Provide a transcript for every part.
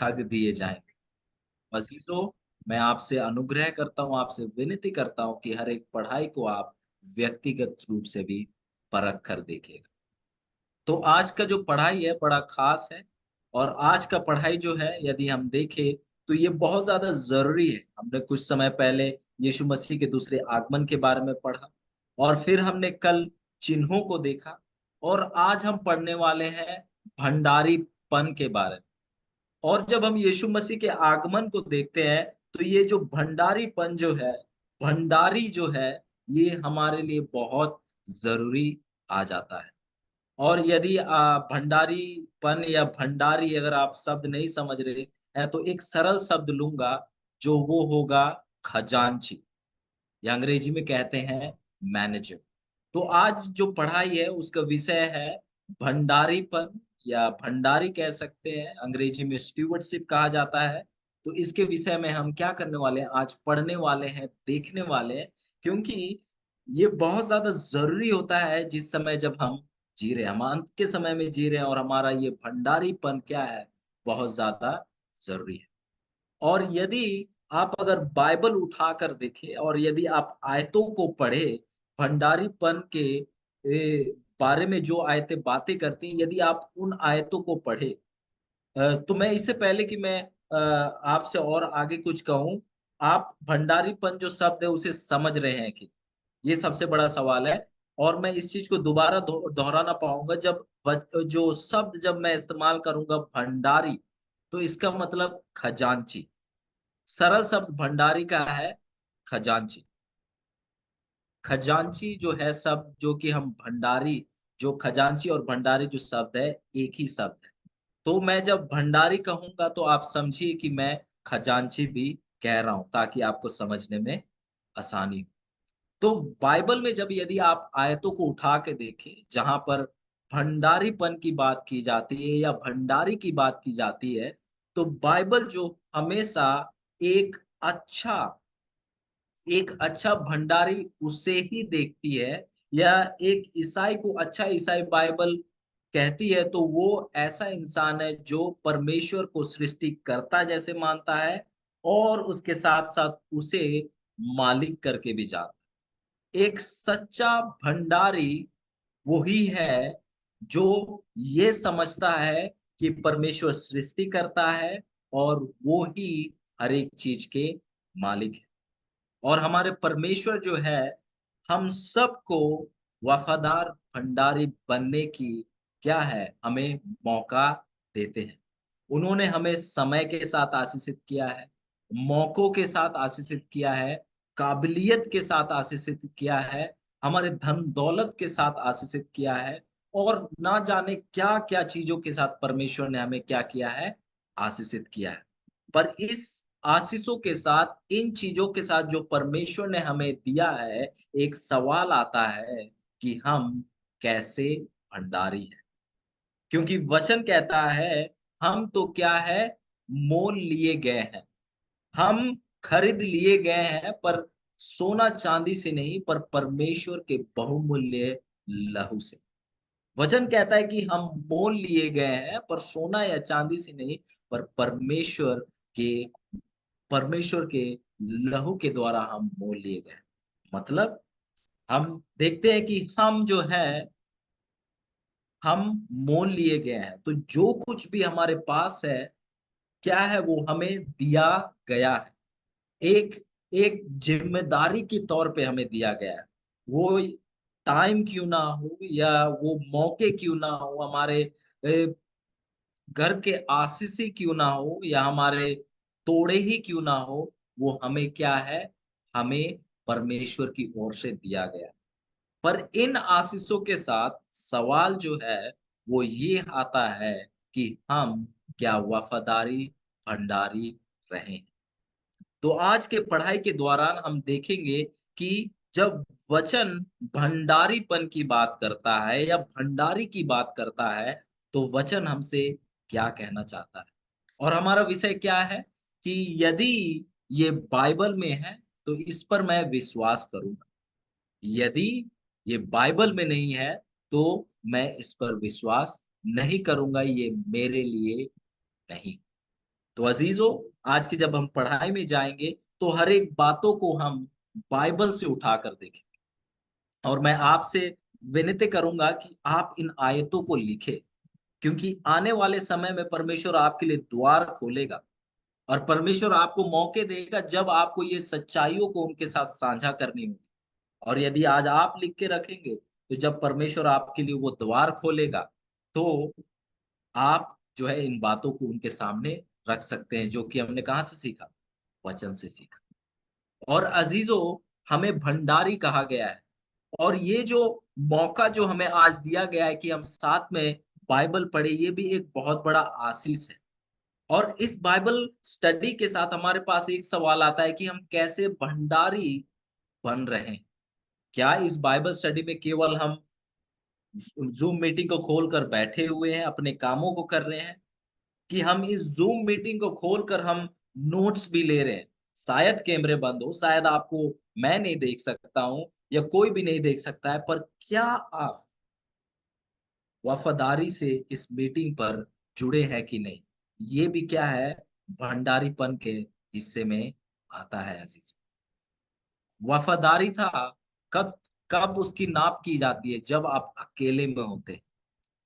ठग दिए जाएंगे। अजीजों, मैं आपसे अनुग्रह करता हूँ, आपसे विनती करता हूँ कि हर एक पढ़ाई को आप व्यक्तिगत रूप से भी परख कर देखिएगा। तो आज का जो पढ़ाई है बड़ा खास है, और आज का पढ़ाई जो है यदि हम देखें तो ये बहुत ज्यादा जरूरी है। हमने कुछ समय पहले यीशु मसीह के दूसरे आगमन के बारे में पढ़ा, और फिर हमने कल चिन्हों को देखा, और आज हम पढ़ने वाले हैं भंडारीपन के बारे में। और जब हम यीशु मसीह के आगमन को देखते हैं तो ये जो भंडारीपन जो है, भंडारी जो है, ये हमारे लिए बहुत जरूरी आ जाता है। और यदि भंडारीपन या भंडारी अगर आप शब्द नहीं समझ रहे हैं तो एक सरल शब्द लूंगा, जो वो होगा खजांची, या अंग्रेजी में कहते हैं मैनेजर। तो आज जो पढ़ाई है उसका विषय है भंडारीपन, या भंडारी कह सकते हैं, अंग्रेजी में स्टीवर्डशिप कहा जाता है। तो इसके विषय में हम क्या करने वाले हैं, आज पढ़ने वाले हैं, देखने वाले हैं, क्योंकि ये बहुत ज्यादा जरूरी होता है जिस समय जब हम जी रहे हैं, हम अंत के समय में जी रहे हैं, और हमारा ये भंडारीपन क्या है, बहुत ज्यादा जरूरी है। और यदि आप अगर बाइबल उठाकर देखें और यदि आप आयतों को पढ़े, भंडारीपन के बारे में जो आयतें बातें करती हैं, यदि आप उन आयतों को पढ़े, तो मैं इससे पहले कि मैं आपसे और आगे कुछ कहूं, आप भंडारीपन जो शब्द है उसे समझ रहे हैं कि, ये सबसे बड़ा सवाल है। और मैं इस चीज को दोबारा दोहरा ना पाऊंगा, जब जो शब्द जब मैं इस्तेमाल करूंगा भंडारी, तो इसका मतलब खजांची। सरल शब्द भंडारी का है खजांची। खजांची जो है शब्द, जो कि हम भंडारी, जो खजांची और भंडारी जो शब्द है, एक ही शब्द है। तो मैं जब भंडारी कहूंगा तो आप समझिए कि मैं खजांची भी कह रहा हूं, ताकि आपको समझने में आसानी हो। तो बाइबल में जब यदि आप आयतों को उठा के देखें जहां पर भंडारीपन की बात की जाती है या भंडारी की बात की जाती है, तो बाइबल जो हमेशा एक अच्छा एक अच्छा भंडारी उसे ही देखती है, या एक ईसाई को अच्छा ईसाई बाइबल कहती है, तो वो ऐसा इंसान है जो परमेश्वर को सृष्टिकर्ता जैसे मानता है, और उसके साथ साथ उसे मालिक करके भी जानता है। एक सच्चा भंडारी वही है जो ये समझता है कि परमेश्वर सृष्टि करता है, और वो ही हर एक चीज के मालिक है। और हमारे परमेश्वर जो है हम सबको वफादार भंडारी बनने की क्या है, हमें मौका देते हैं। उन्होंने हमें समय के साथ आशीषित किया है, मौकों के साथ आशीषित किया है, काबिलियत के साथ आशीषित किया है, हमारे धन दौलत के साथ आशीषित किया है, और ना जाने क्या क्या चीजों के साथ परमेश्वर ने हमें क्या किया है, आशीषित किया है। पर इस आशीषों के साथ, इन चीजों के साथ जो परमेश्वर ने हमें दिया है, एक सवाल आता है कि हम कैसे भंडारी हैं। क्योंकि वचन कहता है हम तो क्या है, मोल लिए गए हैं, हम खरीद लिए गए हैं, पर सोना चांदी से नहीं, पर परमेश्वर के बहुमूल्य लहू से। वचन कहता है कि हम मोल लिए गए हैं, पर सोना या चांदी से नहीं, पर के परमेश्वर के लहू के द्वारा हम मोल लिए गए। मतलब हम देखते हैं कि हम जो है, हम मोल लिए गए हैं, तो जो कुछ भी हमारे पास है, क्या है, वो हमें दिया गया है। एक एक जिम्मेदारी के तौर पे हमें दिया गया है। वो टाइम क्यों ना हो, या वो मौके क्यों ना हो, हमारे घर के आशीष ही क्यों ना हो, या हमारे तोड़े ही क्यों ना हो, वो हमें क्या है, हमें परमेश्वर की ओर से दिया गया। पर इन आशीषों के साथ सवाल जो है वो ये आता है कि हम क्या वफादारी भंडारी रहे। तो आज के पढ़ाई के दौरान हम देखेंगे कि जब वचन भंडारीपन की बात करता है या भंडारी की बात करता है, तो वचन हमसे क्या कहना चाहता है। और हमारा विषय क्या है कि यदि ये बाइबल में है तो इस पर मैं विश्वास करूंगा, यदि ये बाइबल में नहीं है तो मैं इस पर विश्वास नहीं करूंगा, ये मेरे लिए नहीं। तो अजीजों, आज की जब हम पढ़ाई में जाएंगे तो हर एक बातों को हम बाइबल से उठा कर देखें। और मैं आपसे विनती करूंगा कि आप इन आयतों को लिखें, क्योंकि आने वाले समय में परमेश्वर आपके लिए द्वार खोलेगा और परमेश्वर आपको मौके देगा जब आपको ये सच्चाइयों को उनके साथ साझा करनी होगी। और यदि आज आप लिख के रखेंगे तो जब परमेश्वर आपके लिए वो द्वार खोलेगा तो आप जो है इन बातों को उनके सामने रख सकते हैं, जो कि हमने कहाँ से सीखा? वचन से सीखा। और अजीजों, हमें भंडारी कहा गया है। और ये जो मौका जो हमें आज दिया गया है कि हम साथ में बाइबल पढ़े, ये भी एक बहुत बड़ा आशीष है। और इस बाइबल स्टडी के साथ हमारे पास एक सवाल आता है कि हम कैसे भंडारी बन रहे हैं। क्या इस बाइबल स्टडी में केवल हम जूम मीटिंग को खोलकर बैठे हुए हैं, अपने कामों को कर रहे हैं, कि हम इस जूम मीटिंग को खोलकर हम नोट्स भी ले रहे हैं? शायद कैमरे बंद हो, शायद आपको मैं नहीं देख सकता हूं या कोई भी नहीं देख सकता है, पर क्या आप वफादारी से इस मीटिंग पर जुड़े हैं कि नहीं? ये भी क्या है? भंडारीपन के हिस्से में आता है अजीज। वफादारी था कब? कब उसकी नाप की जाती है? जब आप अकेले में होते हैं।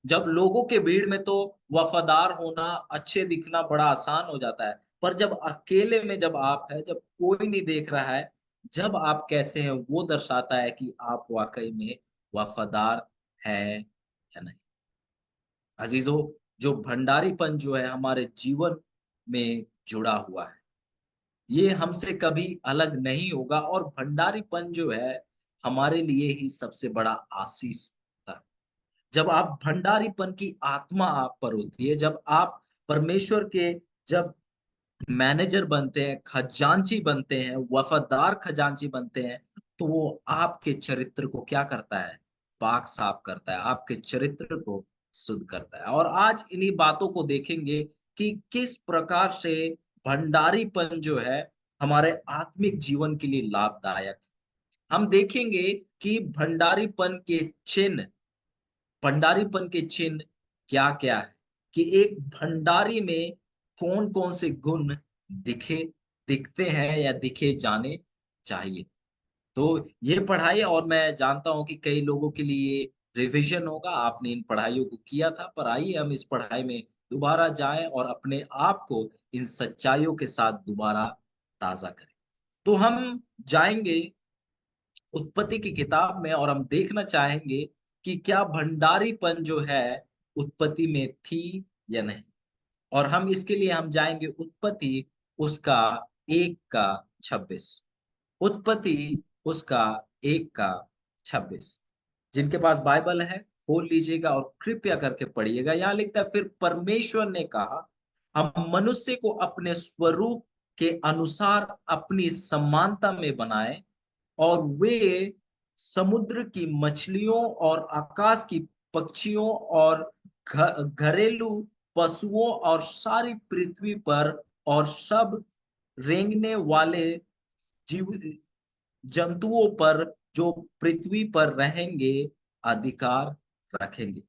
जब लोगों के भीड़ में तो वफादार होना, अच्छे दिखना बड़ा आसान हो जाता है, पर जब अकेले में जब आप है, जब कोई नहीं देख रहा है, जब आप कैसे हैं, वो दर्शाता है कि आप वाकई में वफादार है या नहीं। अजीजों, जो भंडारीपन जो है हमारे जीवन में जुड़ा हुआ है, ये हमसे कभी अलग नहीं होगा। और भंडारीपन जो है हमारे लिए ही सबसे बड़ा आशीष है। जब आप भंडारीपन की आत्मा आप पर होती है, जब आप परमेश्वर के जब मैनेजर बनते हैं, खजांची बनते हैं, वफादार खजांची बनते हैं, तो वो आपके चरित्र को क्या करता है? पाक साफ करता है, आपके चरित्र को शुद्ध करता है। और आज इन्हीं बातों को देखेंगे कि किस प्रकार से भंडारीपन जो है हमारे आत्मिक जीवन के लिए लाभदायक है। हम देखेंगे कि भंडारीपन के चिन्ह क्या क्या है, कि एक भंडारी में कौन कौन से गुण दिखे दिखते हैं या दिखे जाने चाहिए। तो ये पढ़ाई, और मैं जानता हूं कि कई लोगों के लिए रिवीजन होगा, आपने इन पढ़ाइयों को किया था, पर आइए हम इस पढ़ाई में दोबारा जाएं और अपने आप को इन सच्चाइयों के साथ दोबारा ताजा करें। तो हम जाएंगे उत्पत्ति की किताब में और हम देखना चाहेंगे कि क्या भंडारीपन जो है उत्पत्ति में थी या नहीं। और हम इसके लिए हम जाएंगे उत्पत्ति उसका 1 का 26। उत्पत्ति उसका 1 का 26। जिनके पास बाइबल है खोल लीजिएगा और कृपया करके पढ़िएगा। यहाँ लिखता है, फिर परमेश्वर ने कहा, हम मनुष्य को अपने स्वरूप के अनुसार अपनी समानता में बनाए, और वे समुद्र की मछलियों और आकाश की पक्षियों और घरेलू पशुओं और सारी पृथ्वी पर और सब रेंगने वाले जीव जंतुओं पर जो पृथ्वी पर रहेंगे अधिकार रखेंगे।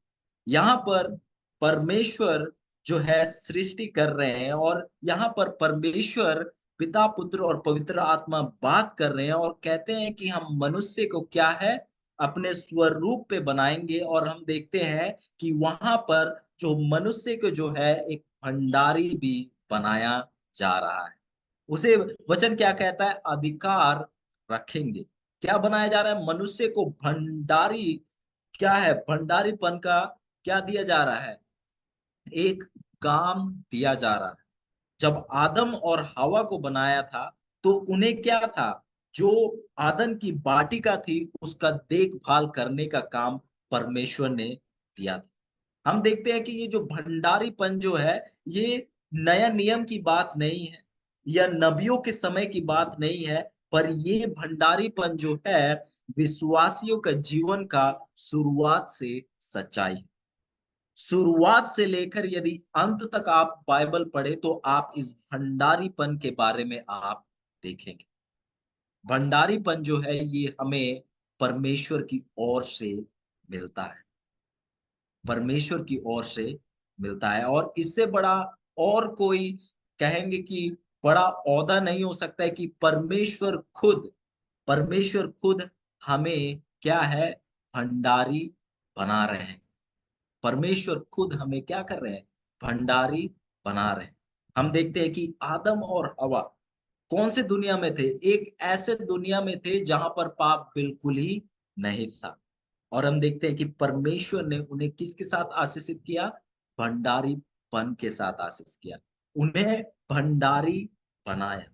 यहाँ पर परमेश्वर जो है सृष्टि कर रहे हैं, और यहाँ पर परमेश्वर पिता पुत्र और पवित्र आत्मा बात कर रहे हैं और कहते हैं कि हम मनुष्य को क्या है? अपने स्वरूप पे बनाएंगे। और हम देखते हैं कि वहां पर जो मनुष्य को जो है एक भंडारी भी बनाया जा रहा है। उसे वचन क्या कहता है? अधिकार रखेंगे। क्या बनाया जा रहा है? मनुष्य को भंडारी। क्या है भंडारीपन का? क्या दिया जा रहा है? एक काम दिया जा रहा है। जब आदम और हवा को बनाया था तो उन्हें क्या था? जो आदम की वाटिका थी उसका देखभाल करने का काम परमेश्वर ने दिया था। हम देखते हैं कि ये जो भंडारीपन जो है, ये नया नियम की बात नहीं है या नबियों के समय की बात नहीं है, पर ये भंडारीपन जो है विश्वासियों का जीवन का शुरुआत से सच्चाई है। शुरुआत से लेकर यदि अंत तक आप बाइबल पढ़े तो आप इस भंडारीपन के बारे में आप देखेंगे। भंडारीपन जो है ये हमें परमेश्वर की ओर से मिलता है। परमेश्वर की ओर से मिलता है, और इससे बड़ा और कोई कहेंगे कि बड़ा ओहदा नहीं हो सकता है कि परमेश्वर खुद हमें क्या है, भंडारी बना रहे हैं। परमेश्वर खुद हमें क्या कर रहे हैं, भंडारी बना रहे हैं। हम देखते हैं कि आदम और हवा कौन से दुनिया में थे, एक ऐसे दुनिया में थे जहां पर पाप बिल्कुल ही नहीं था। और हम देखते हैं कि परमेश्वर ने उन्हें किसके साथ आशीषित किया, भंडारीपन के साथ आशीष किया, उन्हें भंडारी बनाया।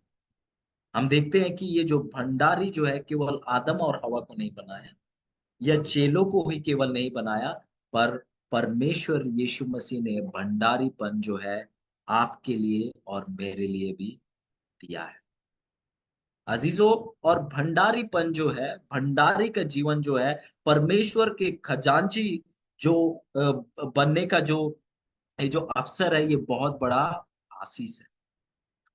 हम देखते हैं कि ये जो भंडारी जो है, केवल आदम और हवा को नहीं बनाया, या चेलों को ही केवल नहीं बनाया, पर परमेश्वर यीशु मसीह ने भंडारीपन जो है आपके लिए और मेरे लिए भी दिया है। अजीजों, और भंडारीपन जो है, भंडारी का जीवन जो है, परमेश्वर के खजांची जो बनने का जो ये जो अवसर है, ये बहुत बड़ा आशीष है।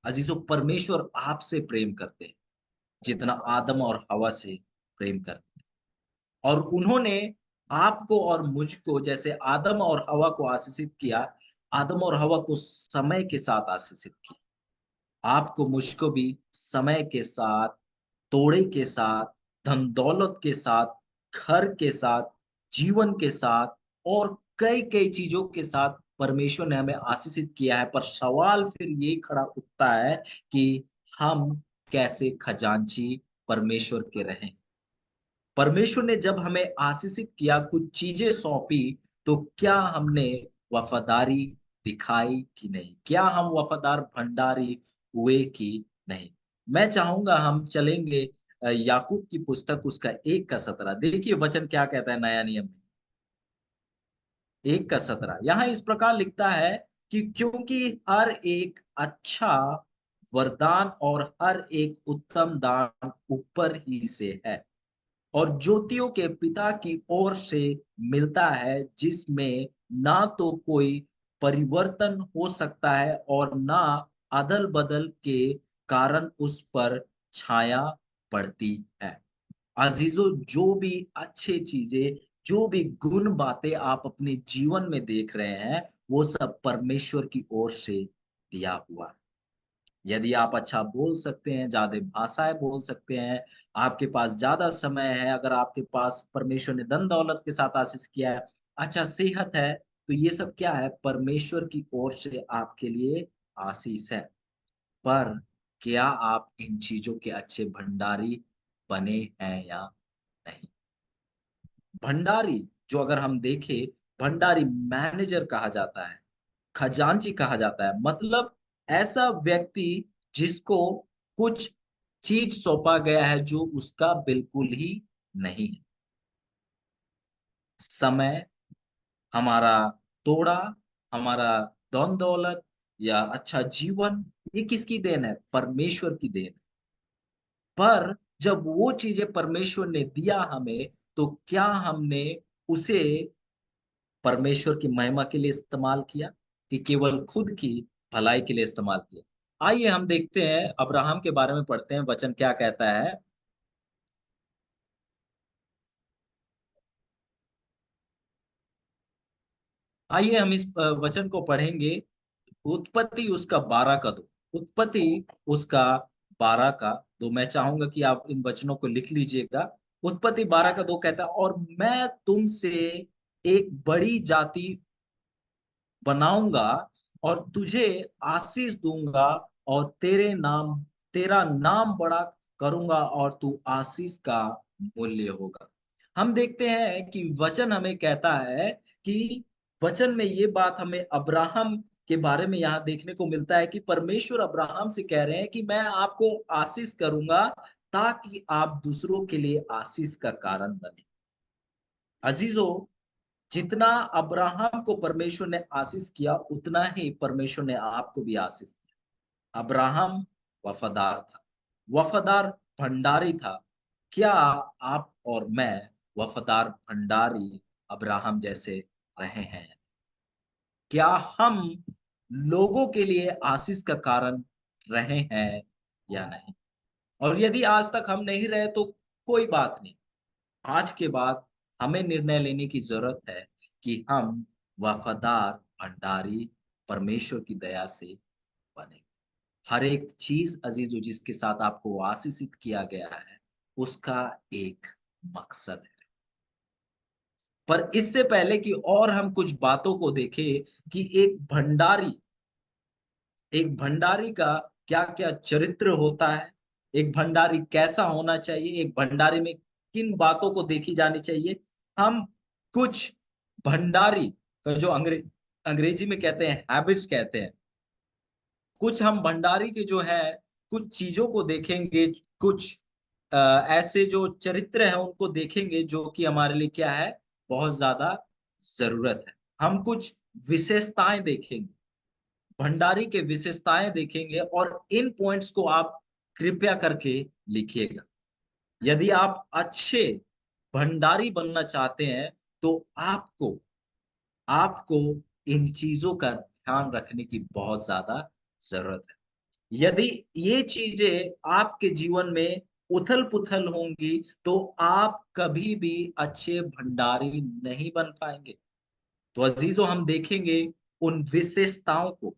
अजीजों, परमेश्वर आपसे प्रेम करते हैं जितना आदम और हवा से प्रेम करते हैं। और उन्होंने आपको और मुझको जैसे आदम और हवा को आशीषित किया, आदम और हवा को समय के साथ आशीषित किया। आपको मुझको भी समय के साथ, तोड़े के साथ, धन-दौलत के साथ, घर के साथ, जीवन के साथ और कई-कई चीज़ों के साथ परमेश्वर ने हमें आशीषित किया है। पर सवाल फिर ये खड़ा उठता है कि हम कैसे खजांची परमेश्वर के रहें? परमेश्वर ने जब हमें आशीषित किया, कुछ चीज़ें सौंपी, तो क्या हमने वफ़ादारी दिखाई कि नहीं? क्या हम वफ़ादार भंडारी हुए कि नहीं? मैं चाहूँगा हम चलेंगे याकूब की पुस्तक उसका 1 का 17 देखिए वचन क्या कहता है नया नियम में। 1 का 17 यहाँ इस प्रकार लिखता है कि क्योंकि हर एक अच्छा वरदान और हर एक उत्तम दान ऊपर ही से है और ज्योतियों के पिता की ओर से मिलता है, जिसमें ना तो कोई परिवर्तन हो सकता है और ना अदल-बदल के कारण उस पर छाया पड़ती है। अजीजों, जो भी अच्छी चीजें, जो भी गुण बातें आप अपने जीवन में देख रहे हैं, वो सब परमेश्वर की ओर से दिया हुआ है। यदि आप अच्छा बोल सकते हैं, ज़्यादा भाषाएँ बोल सकते हैं, आपके पास ज़्यादा समय है, अगर आपके पास परमेश्वर ने धन-दौलत के साथ आशीष किया है, अच्छा सेहत है, तो ये सब क्या है? परमेश्वर की ओर से आपके लिए आशीष है। पर क्या आप इन चीज़ों के अच्छे भंडारी बने हैं या नहीं? भंडारी जो अगर हम देखें, भंडारी मैनेजर कहा जाता है, खजांची कहा जाता है। मतलब ऐसा व्यक्ति जिसको कुछ चीज़ सौंपा गया है जो उसका बिल्कुल ही नहीं है। समय, हमारा तोड़ा, हमारा धन-दौलत या अच्छा जीवन, ये किसकी देन है? परमेश्वर की देन है। पर जब वो चीज़ें परमेश्वर ने दिया हमें, तो क्या हमने उसे परमेश्वर की महिमा के लिए इस्तेमाल किया कि केवल खुद की भलाई के लिए इस्तेमाल किया? आइए हम देखते हैं, अब्राहम के बारे में पढ़ते हैं, वचन क्या कहता है। आइए हम इस वचन को पढ़ेंगे। उत्पत्ति उसका 12 का 2, उत्पत्ति उसका 12 का 2। मैं चाहूंगा कि आप इन वचनों को लिख लीजिएगा। उत्पत्ति 12 का 2 कहता है, और मैं तुमसे एक बड़ी जाति बनाऊंगा और तुझे आशीष दूंगा और तेरा नाम बड़ा करूंगा और तू आशीष का मूल्य होगा। हम देखते हैं कि वचन हमें कहता है कि वचन में ये बात हमें अब्राहम के बारे में यहाँ देखने को मिलता है कि परमेश्वर अब्राहम से कह रहे हैं कि मैं आपको आशीष करूंगा ताकि आप दूसरों के लिए आशीष का कारण बने। अजीजों, जितना अब्राहम को परमेश्वर ने आशीष किया, उतना ही परमेश्वर ने आपको भी आशीष दिया। अब्राहम वफादार था, वफादार भंडारी था। क्या आप और मैं वफादार भंडारी अब्राहम जैसे रहे हैं? क्या हम लोगों के लिए आशीष का कारण रहे हैं या नहीं? और यदि आज तक हम नहीं रहे तो कोई बात नहीं। आज के बाद हमें निर्णय लेने की ज़रूरत है कि हम वफ़ादार भंडारी परमेश्वर की दया से बने। हर एक चीज अजीजों जिसके साथ आपको आशीषित किया गया है, उसका एक मकसद है। पर इससे पहले कि और हम कुछ बातों को देखें कि एक भंडारी का क्या-क्या चरित्र होता है, एक भंडारी कैसा होना चाहिए, एक भंडारी में किन बातों को देखी जानी चाहिए, हम कुछ भंडारी का जो अंग्रेजी में कहते हैं हैबिट्स कहते हैं, कुछ हम भंडारी के जो है कुछ चीज़ों को देखेंगे, कुछ ऐसे जो चरित्र हैं उनको देखेंगे जो कि हमारे लिए क्या है, बहुत ज़्यादा ज़रूरत है। हम कुछ विशेषताएँ देखेंगे, भंडारी के विशेषताएँ देखेंगे और इन पॉइंट्स को आप कृपया करके लिखिएगा। यदि आप अच्छे भंडारी बनना चाहते हैं, तो आपको आपको इन चीज़ों का ध्यान रखने की बहुत ज़्यादा ज़रूरत है। यदि ये चीज़ें आपके जीवन में उथल-पुथल होंगी, तो आप कभी भी अच्छे भंडारी नहीं बन पाएँगे। तो अज़ीज़ों हम देखेंगे उन विशेषताओं को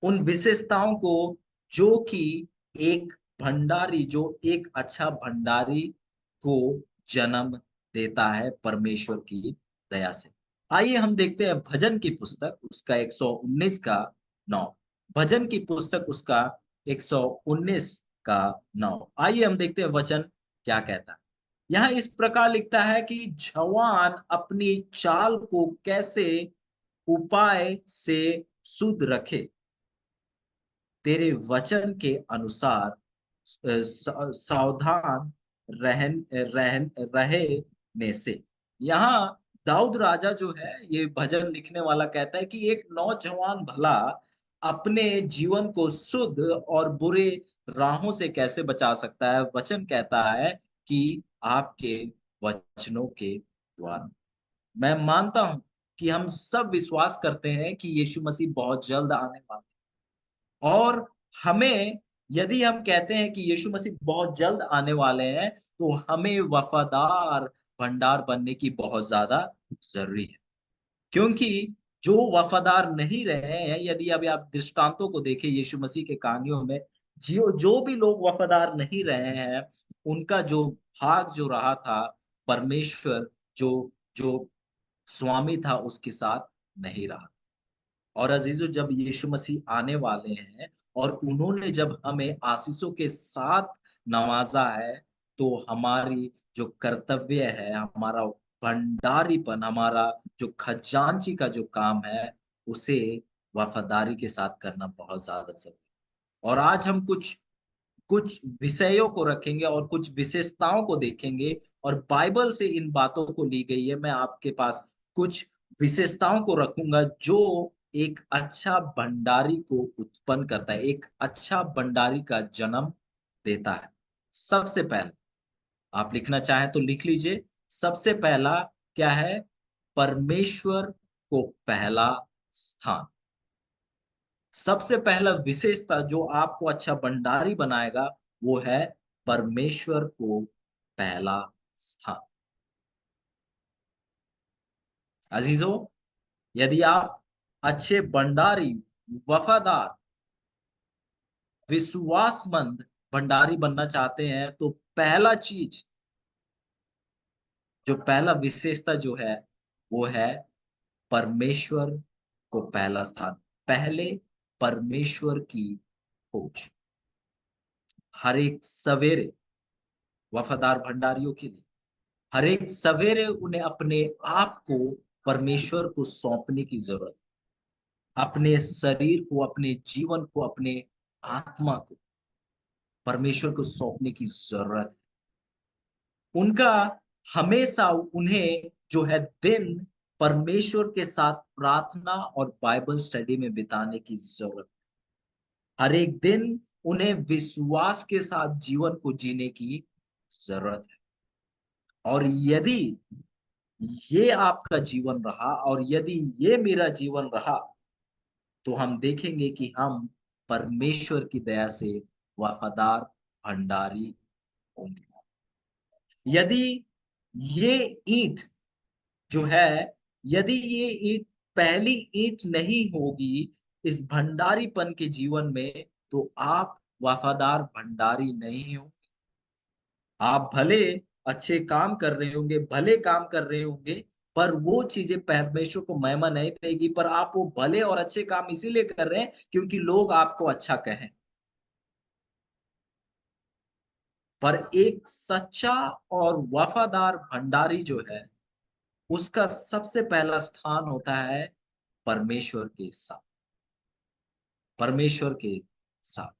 उन विशेषताओं को जो कि एक भंडारी जो एक अच्छा भंडारी को जन्म देता है परमेश्वर की दया से। आइए हम देखते हैं भजन की पुस्तक उसका 119 का 9। भजन की पुस्तक उसका 119 का 9। आइए हम देखते हैं वचन क्या कहता है। यहाँ इस प्रकार लिखता है कि जवान अपनी चाल को कैसे उपाय से शुद्ध रखे तेरे वचन के अनुसार सावधान रहन रहन रहने से। यहाँ दाऊद राजा जो है ये भजन लिखने वाला कहता है कि एक नौजवान भला अपने जीवन को शुद्ध और बुरे राहों से कैसे बचा सकता है। वचन कहता है कि आपके वचनों के द्वारा। मैं मानता हूं कि हम सब विश्वास करते हैं कि यीशु मसीह बहुत जल्द आने वाला है। और हमें यदि हम कहते हैं कि यीशु मसीह बहुत जल्द आने वाले हैं, तो हमें वफ़ादार भंडार बनने की बहुत ज़्यादा ज़रूरी है। क्योंकि जो वफ़ादार नहीं रहे हैं, यदि अभी आप दृष्टांतों को देखें यीशु मसीह के कहानियों में, जो जो भी लोग वफ़ादार नहीं रहे हैं, उनका जो भाग जो रहा था, परमेश्वर जो जो स्वामी था, उसके साथ नहीं रहा। और अजीजों जब यीशु मसीह आने वाले हैं और उन्होंने जब हमें आशीषों के साथ नवाजा है, तो हमारी जो कर्तव्य है, हमारा भंडारीपन, हमारा जो खजांची का जो काम है, उसे वफ़ादारी के साथ करना बहुत ज़्यादा ज़रूरी है। और आज हम कुछ कुछ विषयों को रखेंगे और कुछ विशेषताओं को देखेंगे और बाइबल से इन बातों को ली गई है। मैं आपके पास कुछ विशेषताओं को रखूँगा जो एक अच्छा भंडारी को उत्पन्न करता है, एक अच्छा भंडारी का जन्म देता है। सबसे पहले आप लिखना चाहें तो लिख लीजिए, सबसे पहला क्या है? परमेश्वर को पहला स्थान। सबसे पहला विशेषता जो आपको अच्छा भंडारी बनाएगा, वो है परमेश्वर को पहला स्थान। अज़ीज़ों, यदि आप अच्छे भंडारी, वफ़ादार, विश्वासमंद भंडारी बनना चाहते हैं, तो पहला चीज़, जो पहला विशेषता जो है, वो है परमेश्वर को पहला स्थान। पहले परमेश्वर की खोज। हर एक सवेरे वफ़ादार भंडारियों के लिए हर एक सवेरे उन्हें अपने आप को परमेश्वर को सौंपने की जरूरत है। अपने शरीर को, अपने जीवन को, अपने आत्मा को परमेश्वर को सौंपने की जरूरत है। उनका हमेशा उन्हें जो है दिन परमेश्वर के साथ प्रार्थना और बाइबल स्टडी में बिताने की जरूरत है। हर एक दिन उन्हें विश्वास के साथ जीवन को जीने की जरूरत है। और यदि ये आपका जीवन रहा और यदि ये मेरा जीवन रहा, तो हम देखेंगे कि हम परमेश्वर की दया से वफादार भंडारी होंगे। यदि ये ईंट जो है, यदि ये ईंट पहली ईंट नहीं होगी, इस भंडारीपन के जीवन में, तो आप वफादार भंडारी नहीं हो। आप भले अच्छे काम कर रहे होंगे, भले काम कर रहे होंगे, पर वो चीज़ें परमेश्वर को महिमा नहीं देगी, पर आप वो भले और अच्छे काम इसीलिए कर रहे हैं क्योंकि लोग आपको अच्छा कहें। पर एक सच्चा और वफादार भंडारी जो है, उसका सबसे पहला स्थान होता है परमेश्वर के साथ, परमेश्वर के साथ।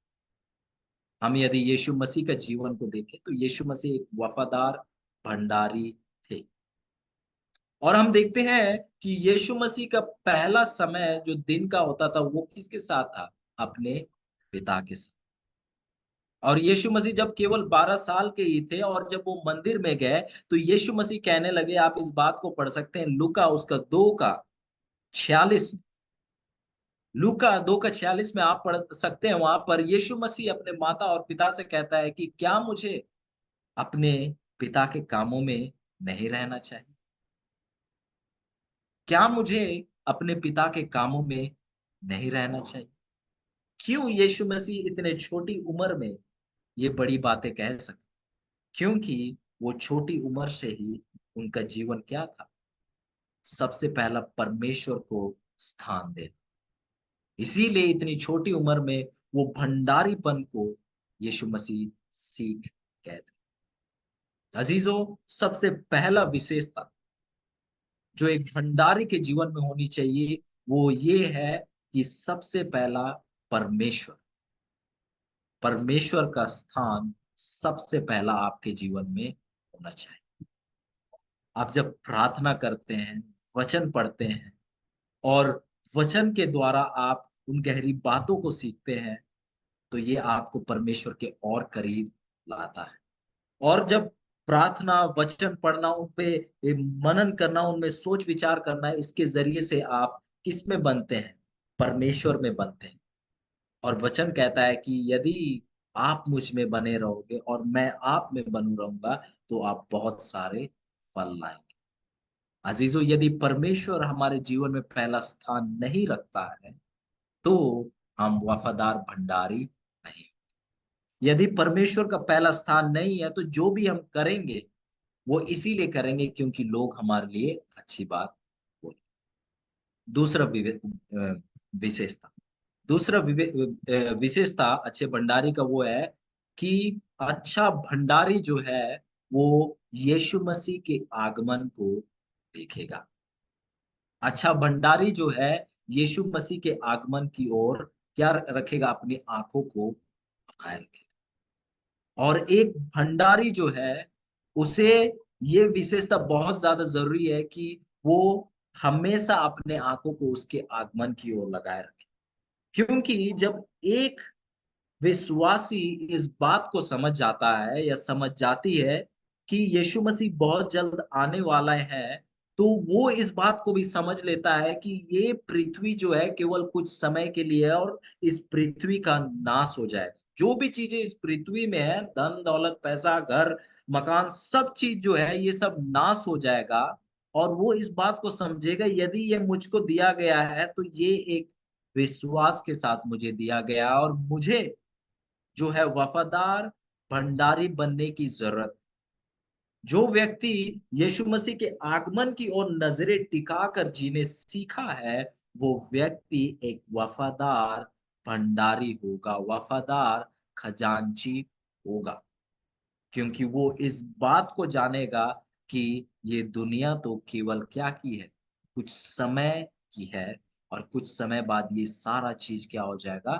हम यदि यीशु मसीह का जीवन को देखें, तो यीशु मसीह एक वफादार भंडारी थे। और हम देखते हैं कि यीशु मसीह का पहला समय जो दिन का होता था, वो किसके साथ था? अपने पिता के साथ। और यीशु मसीह जब केवल 12 साल के ही थे और जब वो मंदिर में गए, तो यीशु मसीह कहने लगे, आप इस बात को पढ़ सकते हैं लूका उसका 2 का 46, लूका 2 का 46 में आप पढ़ सकते हैं, वहां पर यीशु मसीह अपने माता और पिता से कहता है कि क्या मुझे अपने पिता के कामों में नहीं रहना चाहिए? क्या मुझे अपने पिता के कामों में नहीं रहना चाहिए? क्यों यीशु मसीह इतने छोटी उम्र में ये बड़ी बातें कह सके? क्योंकि वो छोटी उम्र से ही उनका जीवन क्या था? सबसे पहला परमेश्वर को स्थान देना। इसीलिए इतनी छोटी उम्र में वो भंडारीपन को यीशु मसीह सीख गए थे। अजीजों, सबसे पहला विशेषता जो एक भंडारी के जीवन में होनी चाहिए, वो ये है कि सबसे पहला परमेश्वर, परमेश्वर का स्थान सबसे पहला आपके जीवन में होना चाहिए। आप जब प्रार्थना करते हैं, वचन पढ़ते हैं और वचन के द्वारा आप उन गहरी बातों को सीखते हैं, तो ये आपको परमेश्वर के और करीब लाता है। और जब प्रार्थना, वचन पढ़ना, उन पे मनन करना, उनमें सोच विचार करना, इसके ज़रिए से आप किसमें बनते हैं? परमेश्वर में बनते हैं। और वचन कहता है कि यदि आप मुझ में बने रहोगे और मैं आप में बना रहूँगा, तो आप बहुत सारे फल लाएँगे। अज़ीज़ों, यदि परमेश्वर हमारे जीवन में पहला स्थान नहीं रखता है, तो हम वफ़ादार भंडारी नहीं। यदि परमेश्वर का पहला स्थान नहीं है, तो जो भी हम करेंगे, वो इसीलिए करेंगे क्योंकि लोग हमारे लिए अच्छी बात बोले। दूसरा विशेषता, दूसरा विशेषता अच्छे भंडारी का वो है कि अच्छा भंडारी जो है, वो यीशु मसीह के आगमन को देखेगा। अच्छा भंडारी जो है, यीशु मसीह के आगमन की ओर क्या रखेगा? अपनी आँखों को बनाए रखेगा। और एक भंडारी जो है, उसे ये विशेषता बहुत ज़्यादा ज़रूरी है कि वो हमेशा अपने आँखों को उसके आगमन की ओर लगाए रखे। क्योंकि जब एक विश्वासी इस बात को समझ जाता है या समझ जाती है कि यीशु मसीह बहुत जल्द आने वाला है, तो वो इस बात को भी समझ लेता है कि ये पृथ्वी जो है केवल कुछ समय के लिए है और इस पृथ्वी का नाश हो जाएगा। जो भी चीज़ें इस पृथ्वी में है, धन, दौलत, पैसा, घर, मकान, सब चीज़ जो है ये सब नाश हो जाएगा। और वो इस बात को समझेगा, यदि ये मुझको दिया गया है, तो ये एक विश्वास के साथ मुझे दिया गया और मुझे जो है वफादार भंडारी बनने की जरूरत। जो व्यक्ति यीशु मसीह के आगमन की ओर नजरें टिकाकर जीने सीखा है, वो व्यक्ति एक वफादार भंडारी होगा, वफादार खजांची होगा। क्योंकि वो इस बात को जानेगा कि ये दुनिया तो केवल क्या की है? कुछ समय की है और कुछ समय बाद ये सारा चीज क्या हो जाएगा?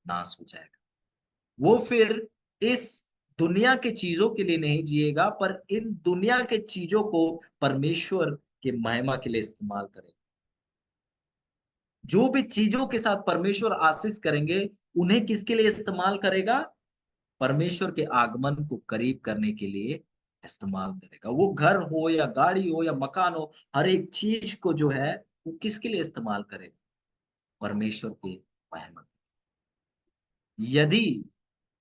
नाश हो जाएगा। वो फिर इस दुनिया के चीज़ों के लिए नहीं जिएगा, पर इन दुनिया के चीज़ों को परमेश्वर के महिमा के लिए इस्तेमाल करेगा। जो भी चीज़ों के साथ परमेश्वर आशीष करेंगे, उन्हें किसके लिए इस्तेमाल करेगा? परमेश्वर के आगमन को करीब करने के लिए इस्तेमाल करेगा। वो घर हो या गाड़ी हो या मकान हो, हर एक चीज़ को जो है, वो किसके लिए इस्तेमाल करेगा? परमेश्वर के महिमा। यदि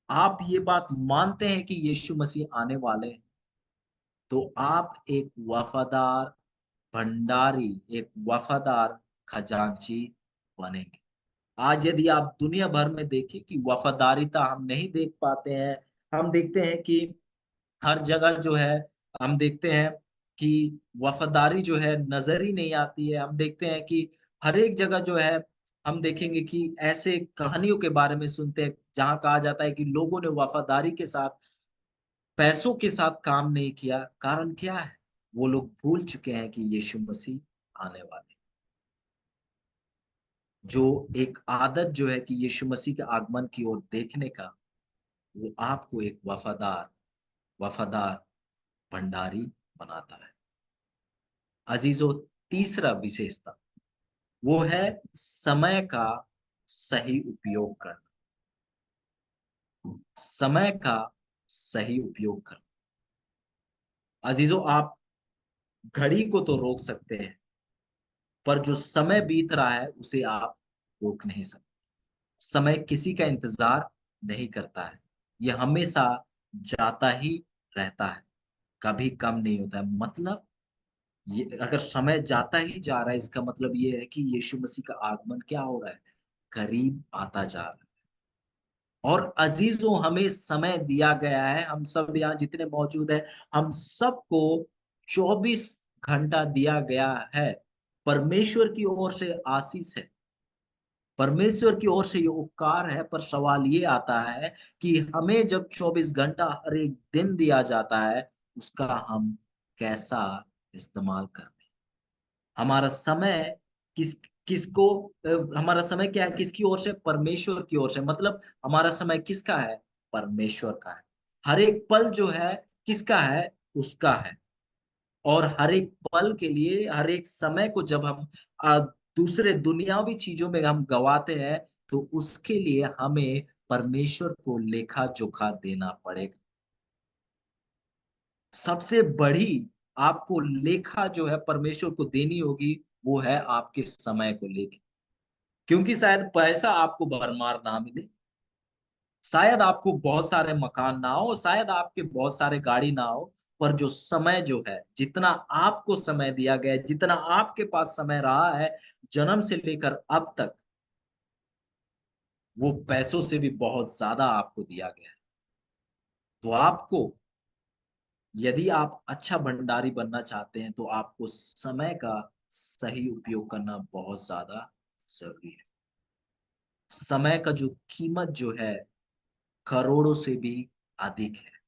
आप ये बात मानते हैं कि यीशु मसीह आने वाले हैं, तो आप एक वफादार भंडारी, एक वफादार खजांची बनेंगे। आज यदि आप दुनिया भर में देखें कि वफादारिता हम नहीं देख पाते हैं। हम देखते हैं कि हर जगह जो है, हम देखते हैं कि वफादारी जो है नजर ही नहीं आती है। हम देखते हैं कि हर एक जगह जो है, हम देखेंगे कि ऐसे कहानियों के बारे में सुनते हैं जहां कहा जाता है कि लोगों ने वफादारी के साथ, पैसों के साथ काम नहीं किया। कारण क्या है? वो लोग भूल चुके हैं कि यीशु मसीह आने वाले हैं। जो एक आदत जो है कि यीशु मसीह के आगमन की ओर देखने का, वो आपको एक वफादार वफादार भंडारी बनाता है। अजीजों, तीसरा विशेषता वो है समय का सही उपयोग करना। समय का सही उपयोग करना। अजीजों, आप घड़ी को तो रोक सकते हैं, पर जो समय बीत रहा है उसे आप रोक नहीं सकते। समय किसी का इंतजार नहीं करता है। यह हमेशा जाता ही रहता है, कभी कम नहीं होता है। मतलब ये अगर समय जाता ही जा रहा है, इसका मतलब ये है कि यीशु मसीह का आगमन क्या हो रहा है? करीब आता जा रहा है। और अजीजों, हमें समय दिया गया है, हम सब यहाँ जितने मौजूद हैं, हम सबको 24 घंटा दिया गया है। परमेश्वर की ओर से आशीष है, परमेश्वर की ओर से ये उपकार है। पर सवाल ये आता है कि हमें जब 24 घंटा हर एक दिन दिया जाता है, उसका हम कैसा इस्तेमाल कर रहे हैं? हमारा समय किस किसको हमारा समय क्या है? किसकी ओर से? परमेश्वर की ओर से। मतलब हमारा समय किसका है? परमेश्वर का है। हर एक पल जो है किसका है? उसका है। और हर एक पल के लिए, हर एक समय को जब हम अ, दूसरे दुनियावी चीजों में हम गवाते हैं, तो उसके लिए हमें परमेश्वर को लेखा जोखा देना पड़ेगा। सबसे बड़ी आपको लेखा जो है परमेश्वर को देनी होगी, वो है आपके समय को लेके। क्योंकि शायद पैसा आपको भरमार ना मिले, शायद आपको बहुत सारे मकान ना हो, शायद आपके बहुत सारे गाड़ी ना हो, पर जो समय जो है, जितना आपको समय दिया गया है, जितना आपके पास समय रहा है जन्म से लेकर अब तक, वो पैसों से भी बहुत ज्यादा आपको दिया गया है। तो आपको, यदि आप अच्छा भंडारी बनना चाहते हैं, तो आपको समय का सही उपयोग करना बहुत ज्यादा जरूरी है। समय का जो कीमत जो है, करोड़ों से भी अधिक है।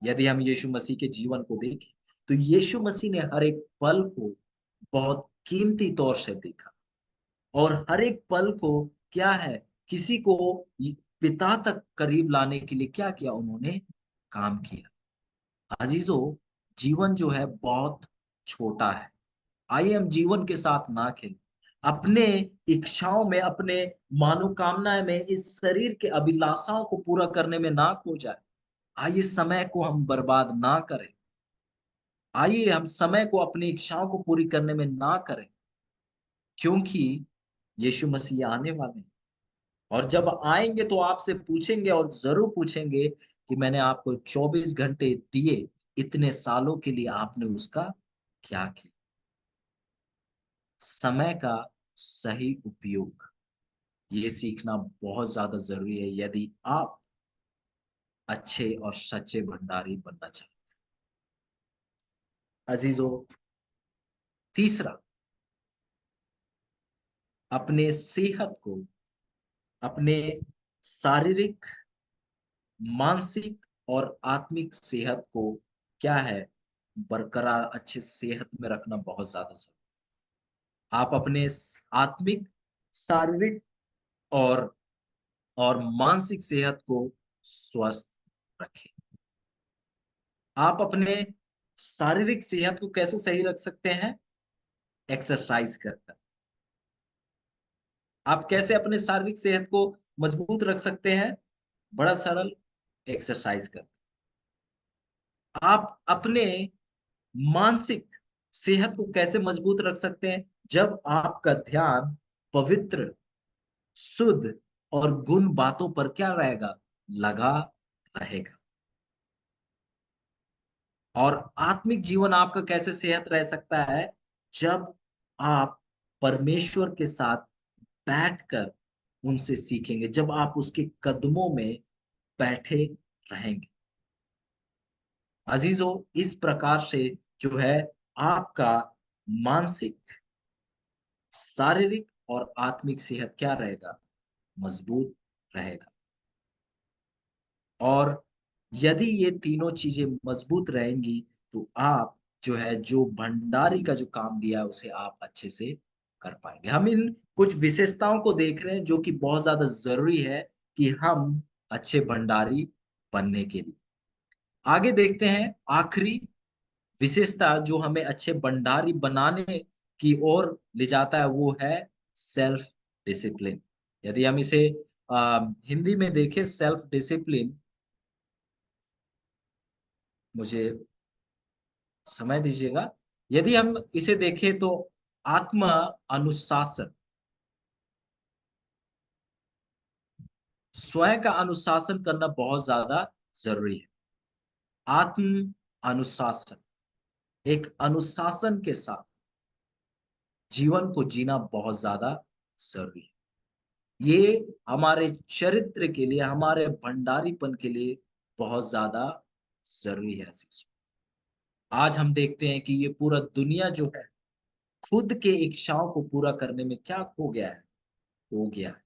यदि हम यीशु मसीह के जीवन को देखें, तो यीशु मसीह ने हर एक पल को बहुत कीमती तौर से देखा। और हर एक पल को क्या है, किसी को पिता तक करीब लाने के लिए क्या किया? उन्होंने काम किया। अजीजों, जीवन जो है बहुत छोटा है। आइए हम जीवन के साथ ना खेलें। अपने इच्छाओं में, अपने मनोकामनाएं में, इस शरीर के अभिलाषाओं को पूरा करने में ना खो जाए। आइए समय को हम बर्बाद ना करें। आइए हम समय को अपनी इच्छाओं को पूरी करने में ना करें, क्योंकि यीशु मसीह आने वाले हैं। और जब आएंगे तो आपसे पूछेंगे, और जरूर पूछेंगे कि मैंने आपको 24 घंटे दिए, इतने सालों के लिए आपने उसका क्या किया? समय का सही उपयोग, ये सीखना बहुत ज्यादा जरूरी है यदि आप अच्छे और सच्चे भंडारी बनना चाहते हैं। अजीजों, तीसरा, अपने सेहत को, अपने शारीरिक, मानसिक और आत्मिक सेहत को क्या है, बरकरार अच्छे सेहत में रखना बहुत ज्यादा जरूरी है। आप अपने आत्मिक, शारीरिक और मानसिक सेहत को स्वस्थ रखें। आप अपने शारीरिक सेहत को कैसे सही रख सकते हैं? एक्सरसाइज कर। आप कैसे अपने शारीरिक सेहत को मजबूत रख सकते हैं? बड़ा सरल, एक्सरसाइज कर। आप अपने मानसिक सेहत को कैसे मजबूत रख सकते हैं? जब आपका ध्यान पवित्र, शुद्ध और गुण बातों पर क्या रहेगा? लगा रहेगा। और आत्मिक जीवन आपका कैसे सेहत रह सकता है? जब आप परमेश्वर के साथ बैठकर उनसे सीखेंगे, जब आप उसके कदमों में बैठे रहेंगे। अजीजों, इस प्रकार से जो है आपका मानसिक, शारीरिक और आत्मिक सेहत क्या रहेगा? मजबूत रहेगा। और यदि ये तीनों चीजें मजबूत रहेंगी तो आप जो है, जो भंडारी का जो काम दिया है उसे आप अच्छे से कर पाएंगे। हम इन कुछ विशेषताओं को देख रहे हैं जो कि बहुत ज्यादा जरूरी है कि हम अच्छे भंडारी बनने के लिए। आगे देखते हैं, आखिरी विशेषता जो हमें अच्छे भंडारी बनाने की ओर ले जाता है वो है सेल्फ डिसिप्लिन। यदि हम इसे हिंदी में देखें, सेल्फ डिसिप्लिन, मुझे समय दीजिएगा। यदि हम इसे देखें तो आत्म अनुशासन, स्वयं का अनुशासन करना बहुत ज्यादा जरूरी है। आत्म अनुशासन, एक अनुशासन के साथ जीवन को जीना बहुत ज्यादा जरूरी है। ये हमारे चरित्र के लिए, हमारे भंडारीपन के लिए बहुत ज्यादा जरूरी है। आज हम देखते हैं कि ये पूरा दुनिया जो है खुद के इच्छाओं को पूरा करने में क्या हो गया है, हो गया है।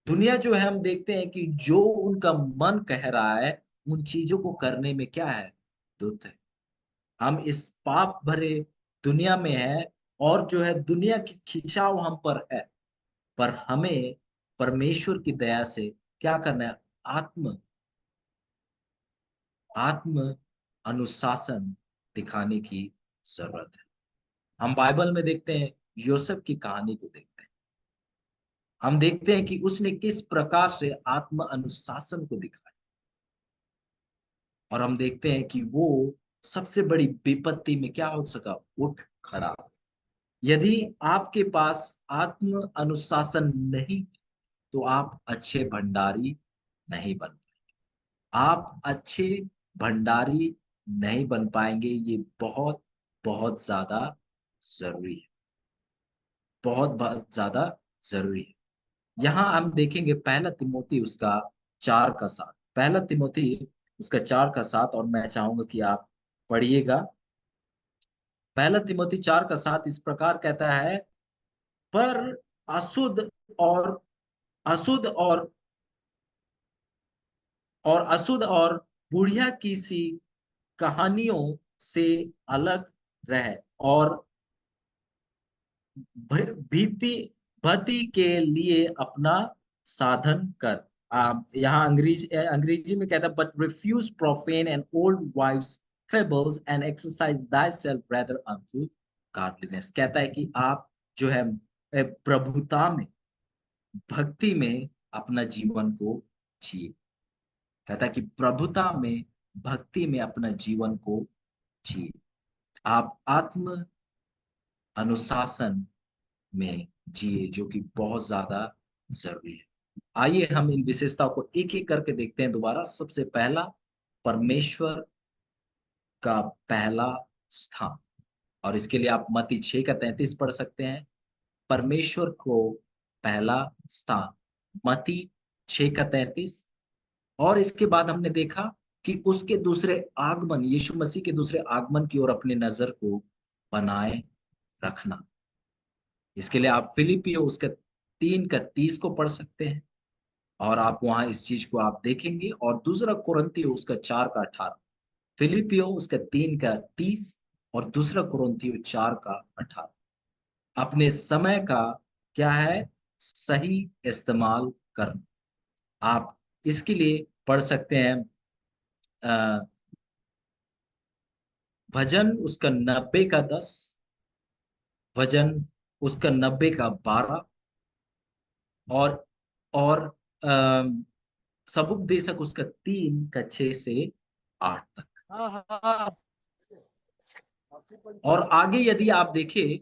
दुनिया जो है, हम देखते हैं कि जो उनका मन कह रहा है उन चीजों को करने में क्या है, दुख है। हम इस पाप भरे दुनिया में है और जो है दुनिया की खिंचाव हम पर है। पर हमें परमेश्वर की दया से क्या करना है? आत्म आत्म अनुशासन दिखाने की जरूरत है। हम बाइबल में देखते हैं, योसेफ की कहानी को देखते हैं। हम देखते हैं कि उसने किस प्रकार से आत्म अनुशासन को दिखाया। और हम देखते हैं कि वो सबसे बड़ी विपत्ति में क्या हो सका, उठ खड़ा। यदि आपके पास आत्म अनुशासन नहीं तो आप अच्छे भंडारी नहीं बन पाएंगे। आप अच्छे भंडारी नहीं बन पाएंगे। ये बहुत बहुत ज्यादा जरूरी है, बहुत बहुत ज्यादा जरूरी है। यहाँ हम देखेंगे पहला तिमोथी उसका 4 का 7, पहला तिमोथी उसका 4 का 7, और मैं चाहूंगा कि आप पढ़िएगा। पहला तिमोथी 4 का 7 इस प्रकार कहता है, पर अशुद्ध और अशुद्ध और अशुद्ध और बुढ़िया की सी कहानियों से अलग रहे और भीति भक्ति के लिए अपना साधन कर। यहाँ अंग्रेजी में कहता है, but refuse profane and old wives fables and exercise thyself rather unto godliness. कहता है कि आप जो है प्रभुता में, भक्ति में अपना जीवन को जिए। कहता है कि प्रभुता में, भक्ति में अपना जीवन को जिए। आप आत्म अनुशासन में जिए, जो कि बहुत ज्यादा जरूरी है। आइए हम इन विशेषताओं को एक एक करके देखते हैं दोबारा। सबसे पहला, परमेश्वर का पहला स्थान। और इसके लिए आप मत्ती 6 का 33 पढ़ सकते हैं। परमेश्वर को पहला स्थान, मत्ती 6 का 33। और इसके बाद हमने देखा कि उसके दूसरे आगमन, यीशु मसीह के दूसरे आगमन की ओर अपने नजर को बनाए रखना। इसके लिए आप फिलिपियो उसका 3 का 30 को पढ़ सकते हैं और आप वहां इस चीज को आप देखेंगे। और दूसरा कुरिन्थियो उसका 4 का 18, फिलिपियो उसका 3 का 30 और दूसरा कुरिन्थियो 4 का 18। अपने समय का क्या है, सही इस्तेमाल करना। आप इसके लिए पढ़ सकते हैं अ, भजन उसका 90 का 10, भजन उसका 90 का 12, और और अ, समुपदेशक उसका 3 का 6 से 8 तक। हाँ हाँ। और आगे यदि आप देखें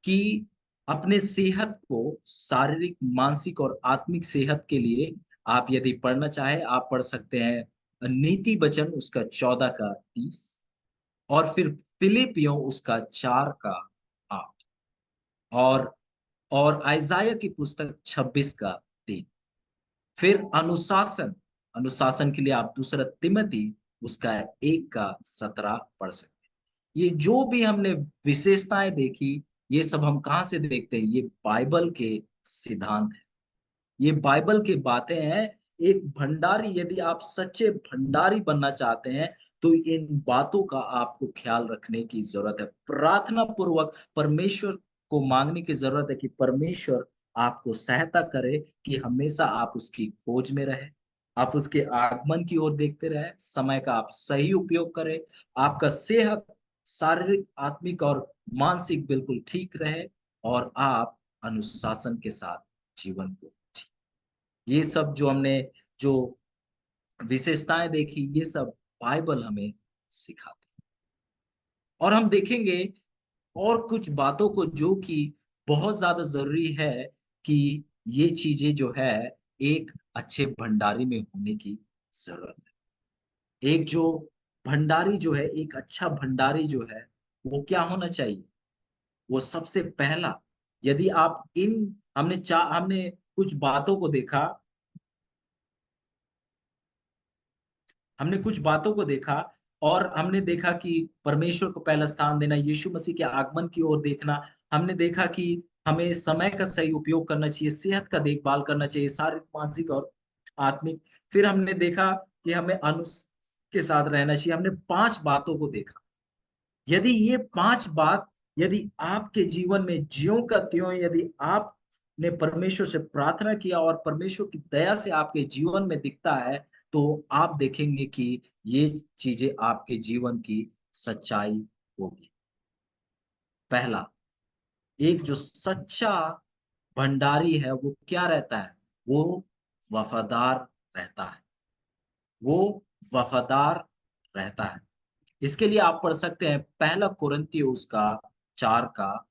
कि अपने सेहत को, शारीरिक, मानसिक और आत्मिक सेहत के लिए आप यदि पढ़ना चाहे, आप पढ़ सकते हैं नीति वचन उसका 14 का 30, और फिर फिलिपियों उसका 4 का 8, और और आइजाया की पुस्तक 26 का 3। फिर अनुशासन, अनुशासन के लिए आप दूसरा तिमोथी उसका 1 का 17 पढ़ सकते हैं। ये जो भी हमने विशेषताएं देखी, ये सब हम कहाँ से देखते हैं? ये बाइबल के सिद्धांत है, ये बाइबल की बातें हैं। एक भंडारी, यदि आप सच्चे भंडारी बनना चाहते हैं, तो इन बातों का आपको ख्याल रखने की जरूरत है। प्रार्थना पूर्वक परमेश्वर को मांगने की जरूरत है कि परमेश्वर आपको सहायता करे कि हमेशा आप उसकी खोज में रहे, आप उसके आगमन की ओर देखते रहे, समय का आप सही उपयोग करें, आपका सेहत शारीरिक, आत्मिक और मानसिक बिल्कुल ठीक रहे, और आप अनुशासन के साथ जीवन को, ये सब जो हमने जो विशेषताएं देखी, ये सब बाइबल हमें सिखाती है। और हम देखेंगे और कुछ बातों को जो कि बहुत ज्यादा जरूरी है कि ये चीजें जो है एक अच्छे भंडारी में होने की जरूरत है। एक जो भंडारी जो है, एक अच्छा भंडारी जो है, वो क्या होना चाहिए? वो सबसे पहला, यदि आप इन, हमने कुछ बातों को देखा, हमने कुछ बातों को देखा, और हमने देखा कि परमेश्वर को पहला स्थान देना, यीशु मसीह के आगमन की ओर देखना। हमने देखा कि हमें समय का सही उपयोग करना चाहिए, सेहत का देखभाल करना चाहिए, शारीरिक, मानसिक और आत्मिक। फिर हमने देखा कि हमें के साथ रहना चाहिए। हमने 5 बातों को देखा। यदि ये 5 बात, यदि आपके जीवन में ज्यों का त्यों, यदि आपने परमेश्वर से प्रार्थना किया और परमेश्वर की दया से आपके जीवन में दिखता है, तो आप देखेंगे कि ये चीजें आपके जीवन की सच्चाई होगी। पहला, एक जो सच्चा भंडारी है वो क्या रहता है? वो वफादार रहता है, वो वफादार रहता है। इसके लिए आप पढ़ सकते हैं पहला कुरिन्थियों उसका 4 का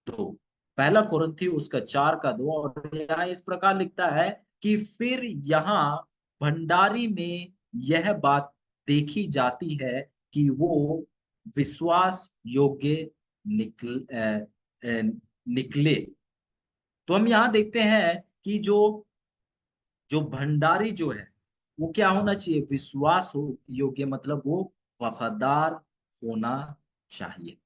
2। पहला कुरिन्थियों उसका 4 का 2, और यहाँ इस प्रकार लिखता है कि फिर यहाँ भंडारी में यह बात देखी जाती है कि वो विश्वास योग्य निकले। तो हम यहाँ देखते हैं कि जो जो भंडारी जो है, वो क्या होना चाहिए? विश्वास हो योग्य, मतलब वो वफादार होना चाहिए।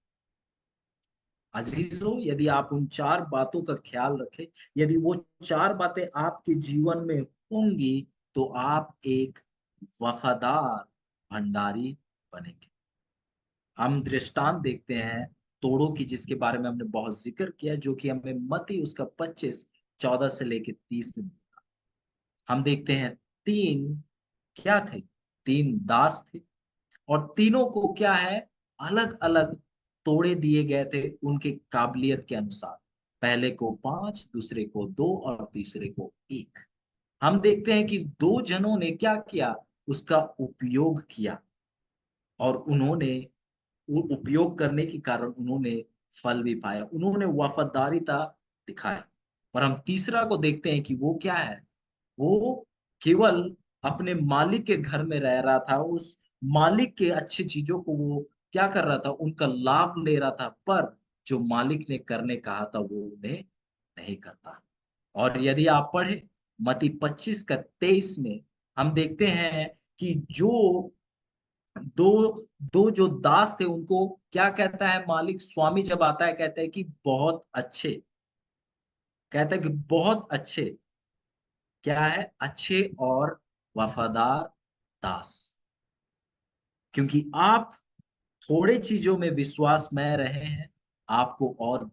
अजीजों, यदि आप उन 4 बातों का ख्याल रखें, यदि वो 4 बातें आपके जीवन में होंगी, तो आप एक वफादार भंडारी बनेंगे। हम दृष्टांत देखते हैं तोड़ों की, जिसके बारे में हमने बहुत जिक्र किया, जो कि हमें मत्ती उसका 25 14 से लेके 30 में। हम देखते हैं 3 क्या थे? 3 दास थे, और तीनों को क्या है, अलग अलग तोड़े दिए गए थे उनके काबिलियत के अनुसार। पहले को 5, दूसरे को 2 और तीसरे को 1। हम देखते हैं कि 2 जनों ने क्या किया? उसका उपयोग किया, और उन्होंने वो उपयोग करने के कारण उन्होंने फल भी पाया, उन्होंने वफादारीता दिखाई। और हम तीसरा को देखते हैं कि वो क्या है? वो केवल अपने मालिक के घर में रह रहा था, उस मालिक के अच्छी चीजों को वो क्या कर रहा था? उनका लाभ ले रहा था, पर जो मालिक ने करने कहा था वो उन्हें नहीं करता। और यदि आप पढ़े मत्ती 25 का 23 में, हम देखते हैं कि जो दो दो जो दास थे उनको क्या कहता है मालिक? स्वामी जब आता है कहता है कि बहुत अच्छे, कहता है कि बहुत अच्छे, क्या है? अच्छे और वफादार दास, क्योंकि आप थोड़े चीजों में विश्वास में रहे हैं, आपको और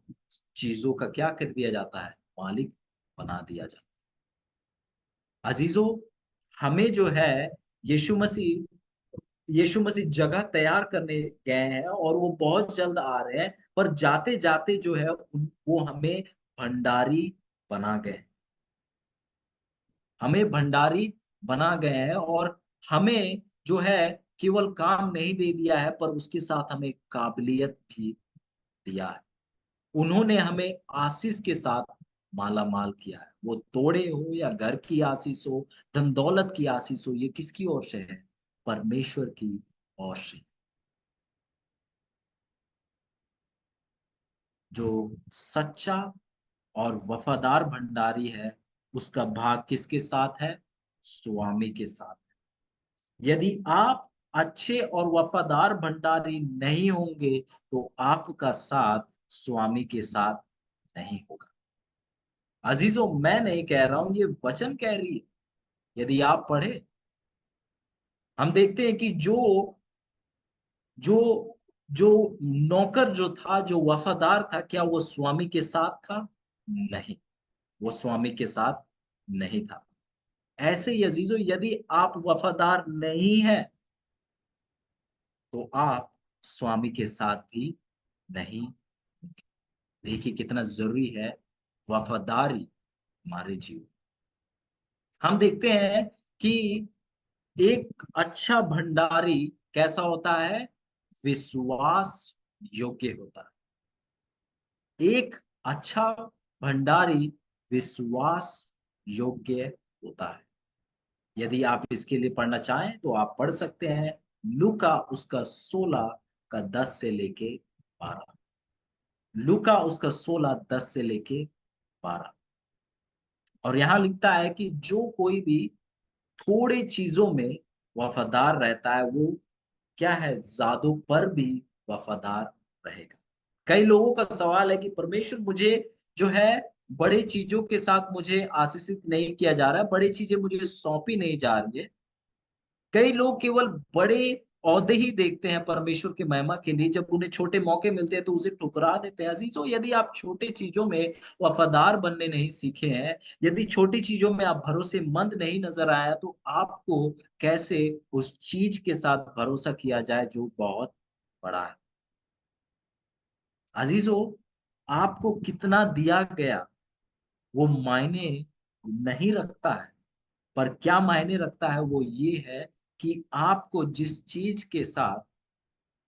चीजों का क्या कर दिया जाता है? मालिक बना दिया जाता है। अजीजों, हमें जो है, यीशु मसीह यीशु मसीह जगह तैयार करने गए हैं, और वो बहुत जल्द आ रहे हैं, पर जाते जाते जो है वो हमें भंडारी बना गए, हमें भंडारी बना गए हैं, और हमें जो है केवल काम नहीं दे दिया है, पर उसके साथ हमें काबिलियत भी दिया है। उन्होंने हमें आशीष के साथ माला माल किया है। वो तोड़े हो या घर की आशीष हो, धन दौलत की आशीष हो, ये किसकी ओर से है? परमेश्वर की ओर से। जो सच्चा और वफादार भंडारी है, उसका भाग किसके साथ है? स्वामी के साथ। यदि आप अच्छे और वफादार भंडारी नहीं होंगे, तो आपका साथ स्वामी के साथ नहीं होगा। अजीजों, मैं नहीं कह रहा हूं, ये वचन कह रही है। यदि आप पढ़े, हम देखते हैं कि जो जो जो नौकर जो था, जो वफादार था, क्या वो स्वामी के साथ था? नहीं, वो स्वामी के साथ नहीं था। ऐसे ही अजीजों, यदि आप वफादार नहीं हैं, तो आप स्वामी के साथ भी नहीं। देखिए कितना जरूरी है वफादारी हमारे जीवन। हम देखते हैं कि एक अच्छा भंडारी कैसा होता है? विश्वास योग्य होता है। एक अच्छा भंडारी विश्वास योग्य होता है। यदि आप इसके लिए पढ़ना चाहें तो आप पढ़ सकते हैं, लूका उसका 16 का 10 से लेके 12। लूका उसका 16 10 से लेके 12। और यहाँ लिखता है कि जो कोई भी थोड़े चीजों में वफादार रहता है, वो क्या है, ज्यादों पर भी वफादार रहेगा। कई लोगों का सवाल है कि परमेश्वर, मुझे जो है बड़े चीजों के साथ मुझे आशीषित नहीं किया जा रहा है, बड़ी चीजें मुझे सौंपी नहीं जा रही है। कई लोग केवल बड़े ओहदे ही देखते हैं परमेश्वर की महिमा के लिए, जब उन्हें छोटे मौके मिलते हैं तो उसे ठुकरा देते हैं। अजीजों, यदि आप छोटे चीजों में वफादार बनने नहीं सीखे हैं, यदि छोटी चीजों में आप भरोसेमंद नहीं नजर आया, तो आपको कैसे उस चीज के साथ भरोसा किया जाए जो बहुत बड़ा है? अजीजों, आपको कितना दिया गया वो मायने नहीं रखता है, पर क्या मायने रखता है वो ये है कि आपको जिस चीज के साथ,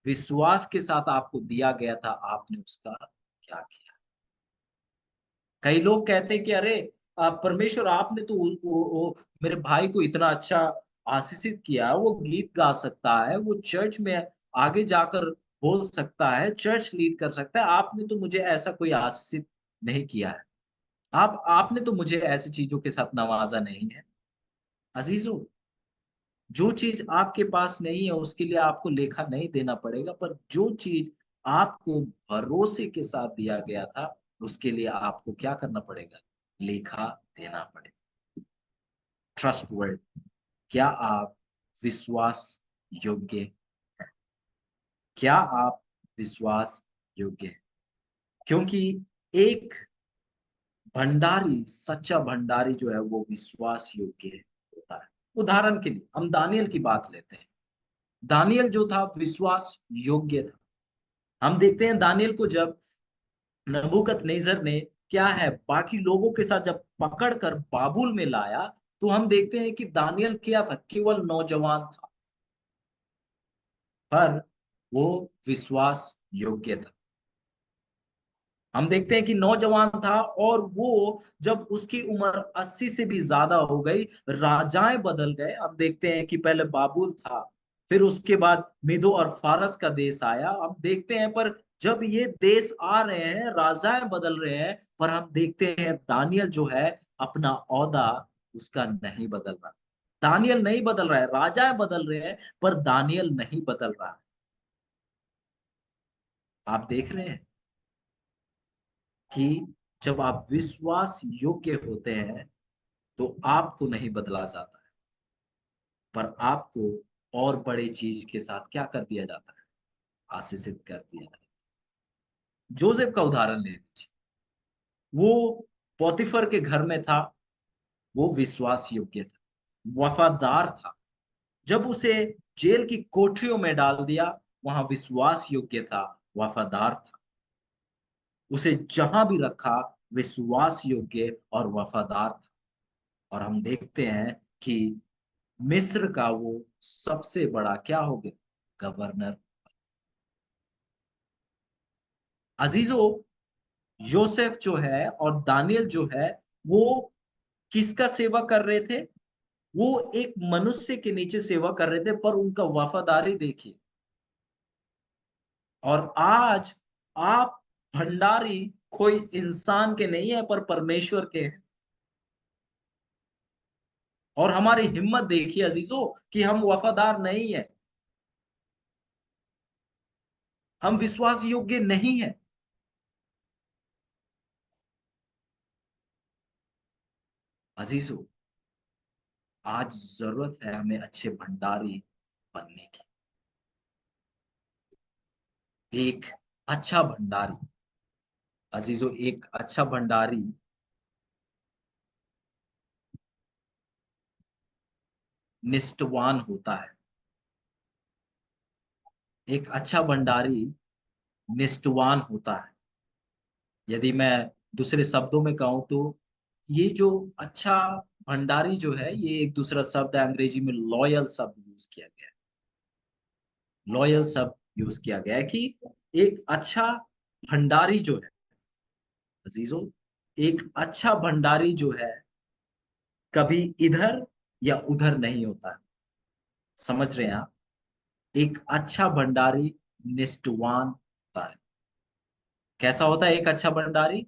विश्वास के साथ आपको दिया गया था, आपने उसका क्या किया। कई लोग कहते हैं कि अरे परमेश्वर, आपने तो मेरे भाई को इतना अच्छा आशीषित किया, वो गीत गा सकता है, वो चर्च में आगे जाकर बोल सकता है, चर्च लीड कर सकता है, आपने तो मुझे ऐसा कोई आशीषित नहीं किया है। आपने तो मुझे ऐसी चीजों के साथ नवाजा नहीं है। अजीजों, जो चीज आपके पास नहीं है उसके लिए आपको लेखा नहीं देना पड़ेगा, पर जो चीज आपको भरोसे के साथ दिया गया था, उसके लिए आपको क्या करना पड़ेगा? लेखा देना पड़ेगा। Trust word. क्या आप विश्वास योग्य हैं? क्या आप विश्वास योग्य हैं? क्योंकि एक भंडारी, सच्चा भंडारी जो है वो विश्वास योग्य होता है। उदाहरण के लिए हम दानियल की बात लेते हैं। दानियल जो था विश्वास योग्य था। हम देखते हैं दानियल को जब नबूकदनेस्सर ने क्या है बाकी लोगों के साथ जब पकड़कर बाबुल में लाया, तो हम देखते हैं कि दानियल क्या था, केवल नौजवान था, पर वो विश्वास योग्य था। हम देखते हैं कि नौजवान था, और वो जब उसकी उम्र 80 से भी ज्यादा हो गई, राजाएं बदल गए। हम देखते हैं कि पहले बाबुल था, फिर उसके बाद मेदो और फारस का देश आया। हम देखते हैं, पर जब ये देश आ रहे हैं, राजाएं बदल रहे हैं, पर हम देखते हैं दानियल जो है अपना ओहदा उसका नहीं बदल रहा। दानियल नहीं बदल रहा है, राजाएं बदल रहे हैं, पर दानियल नहीं बदल रहा है। आप देख रहे हैं कि जब आप विश्वास योग्य होते हैं, तो आपको नहीं बदला जाता है, पर आपको और बड़े चीज के साथ क्या कर दिया जाता है? आशीषित कर दिया जाता है। जोसेफ का उदाहरण ले लीजिए। वो पोतीफर के घर में था, वो विश्वास योग्य था, वफादार था। जब उसे जेल की कोठरियों में डाल दिया, वहां विश्वास योग्य था, वफादार था। उसे जहां भी रखा, विश्वास योग्य और वफादार था। और हम देखते हैं कि मिस्र का वो सबसे बड़ा क्या हो गया? गवर्नर। अजीजों, योसेफ जो है और दानियल जो है, वो किसका सेवा कर रहे थे? वो एक मनुष्य के नीचे सेवा कर रहे थे, पर उनका वफादारी देखिए। और आज आप भंडारी कोई इंसान के नहीं है, पर परमेश्वर के हैं। और हमारी हिम्मत देखिए अजीजों कि हम वफादार नहीं है, हम विश्वास योग्य नहीं है। अजीजों, आज जरूरत है हमें अच्छे भंडारी बनने की। एक अच्छा भंडारी, अजीजों, एक अच्छा भंडारी निष्ठावान होता है। एक अच्छा भंडारी निष्ठावान होता है। यदि मैं दूसरे शब्दों में कहूं तो ये जो अच्छा भंडारी जो है, ये एक दूसरा शब्द है अंग्रेजी में लॉयल शब्द यूज किया गया है। लॉयल शब्द यूज किया गया है कि एक अच्छा भंडारी जो है, अजीजों, एक अच्छा भंडारी जो है कभी इधर या उधर नहीं होता है। समझ रहे हैं आप? एक अच्छा भंडारी निष्ठावान होता है। कैसा होता है एक अच्छा भंडारी?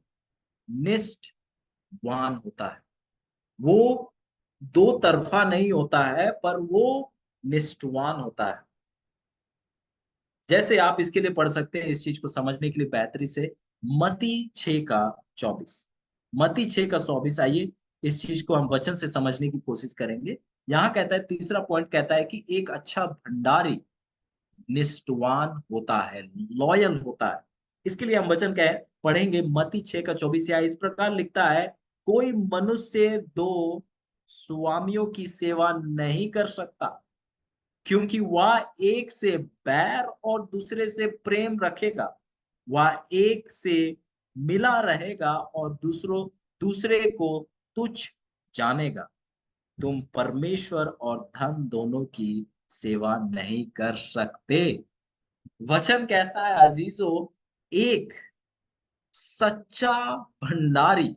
निष्ठवान होता है। वो दो तरफा नहीं होता है, पर वो निष्ठावान होता है। जैसे आप इसके लिए पढ़ सकते हैं, इस चीज को समझने के लिए बेहतरी से, मती 6 का 24। मती 6 का 24, आइए इस चीज को हम वचन से समझने की कोशिश करेंगे। यहाँ कहता है, तीसरा पॉइंट कहता है कि एक अच्छा भंडारी निष्ठावान होता है, लॉयल होता है। इसके लिए हम वचन क्या है पढ़ेंगे, मती 6 का 24। या इस प्रकार लिखता है, कोई मनुष्य दो स्वामियों की सेवा नहीं कर सकता, क्योंकि वह एक से बैर और दूसरे से प्रेम रखेगा। वह एक से मिला रहेगा और दूसरे को तुच्छ जानेगा। तुम परमेश्वर और धन दोनों की सेवा नहीं कर सकते। वचन कहता है अजीजों, एक सच्चा भंडारी,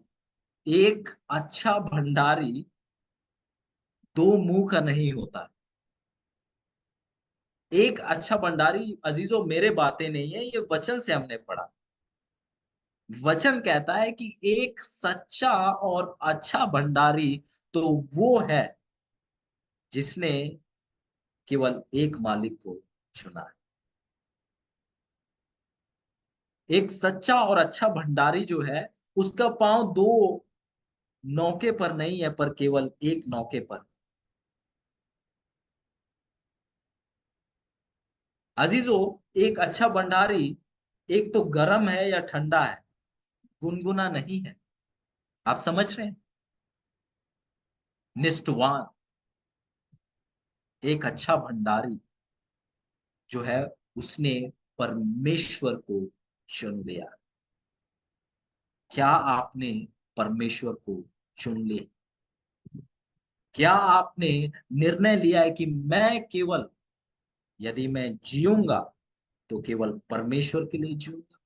एक अच्छा भंडारी दो मुंह का नहीं होता। एक अच्छा भंडारी, अजीजों, मेरे बातें नहीं है, ये वचन से हमने पढ़ा। वचन कहता है कि एक सच्चा और अच्छा भंडारी तो वो है जिसने केवल एक मालिक को चुना है। एक सच्चा और अच्छा भंडारी जो है, उसका पांव दो नौके पर नहीं है, पर केवल एक नौके पर। अजीजों, एक अच्छा भंडारी एक तो गर्म है या ठंडा है, गुनगुना नहीं है। आप समझ रहे हैं? निष्ठवान। एक अच्छा भंडारी जो है, उसने परमेश्वर को चुन लिया। क्या आपने परमेश्वर को चुन लिया? क्या आपने निर्णय लिया है कि मैं केवल, यदि मैं जीऊंगा तो केवल परमेश्वर के लिए जीऊंगा,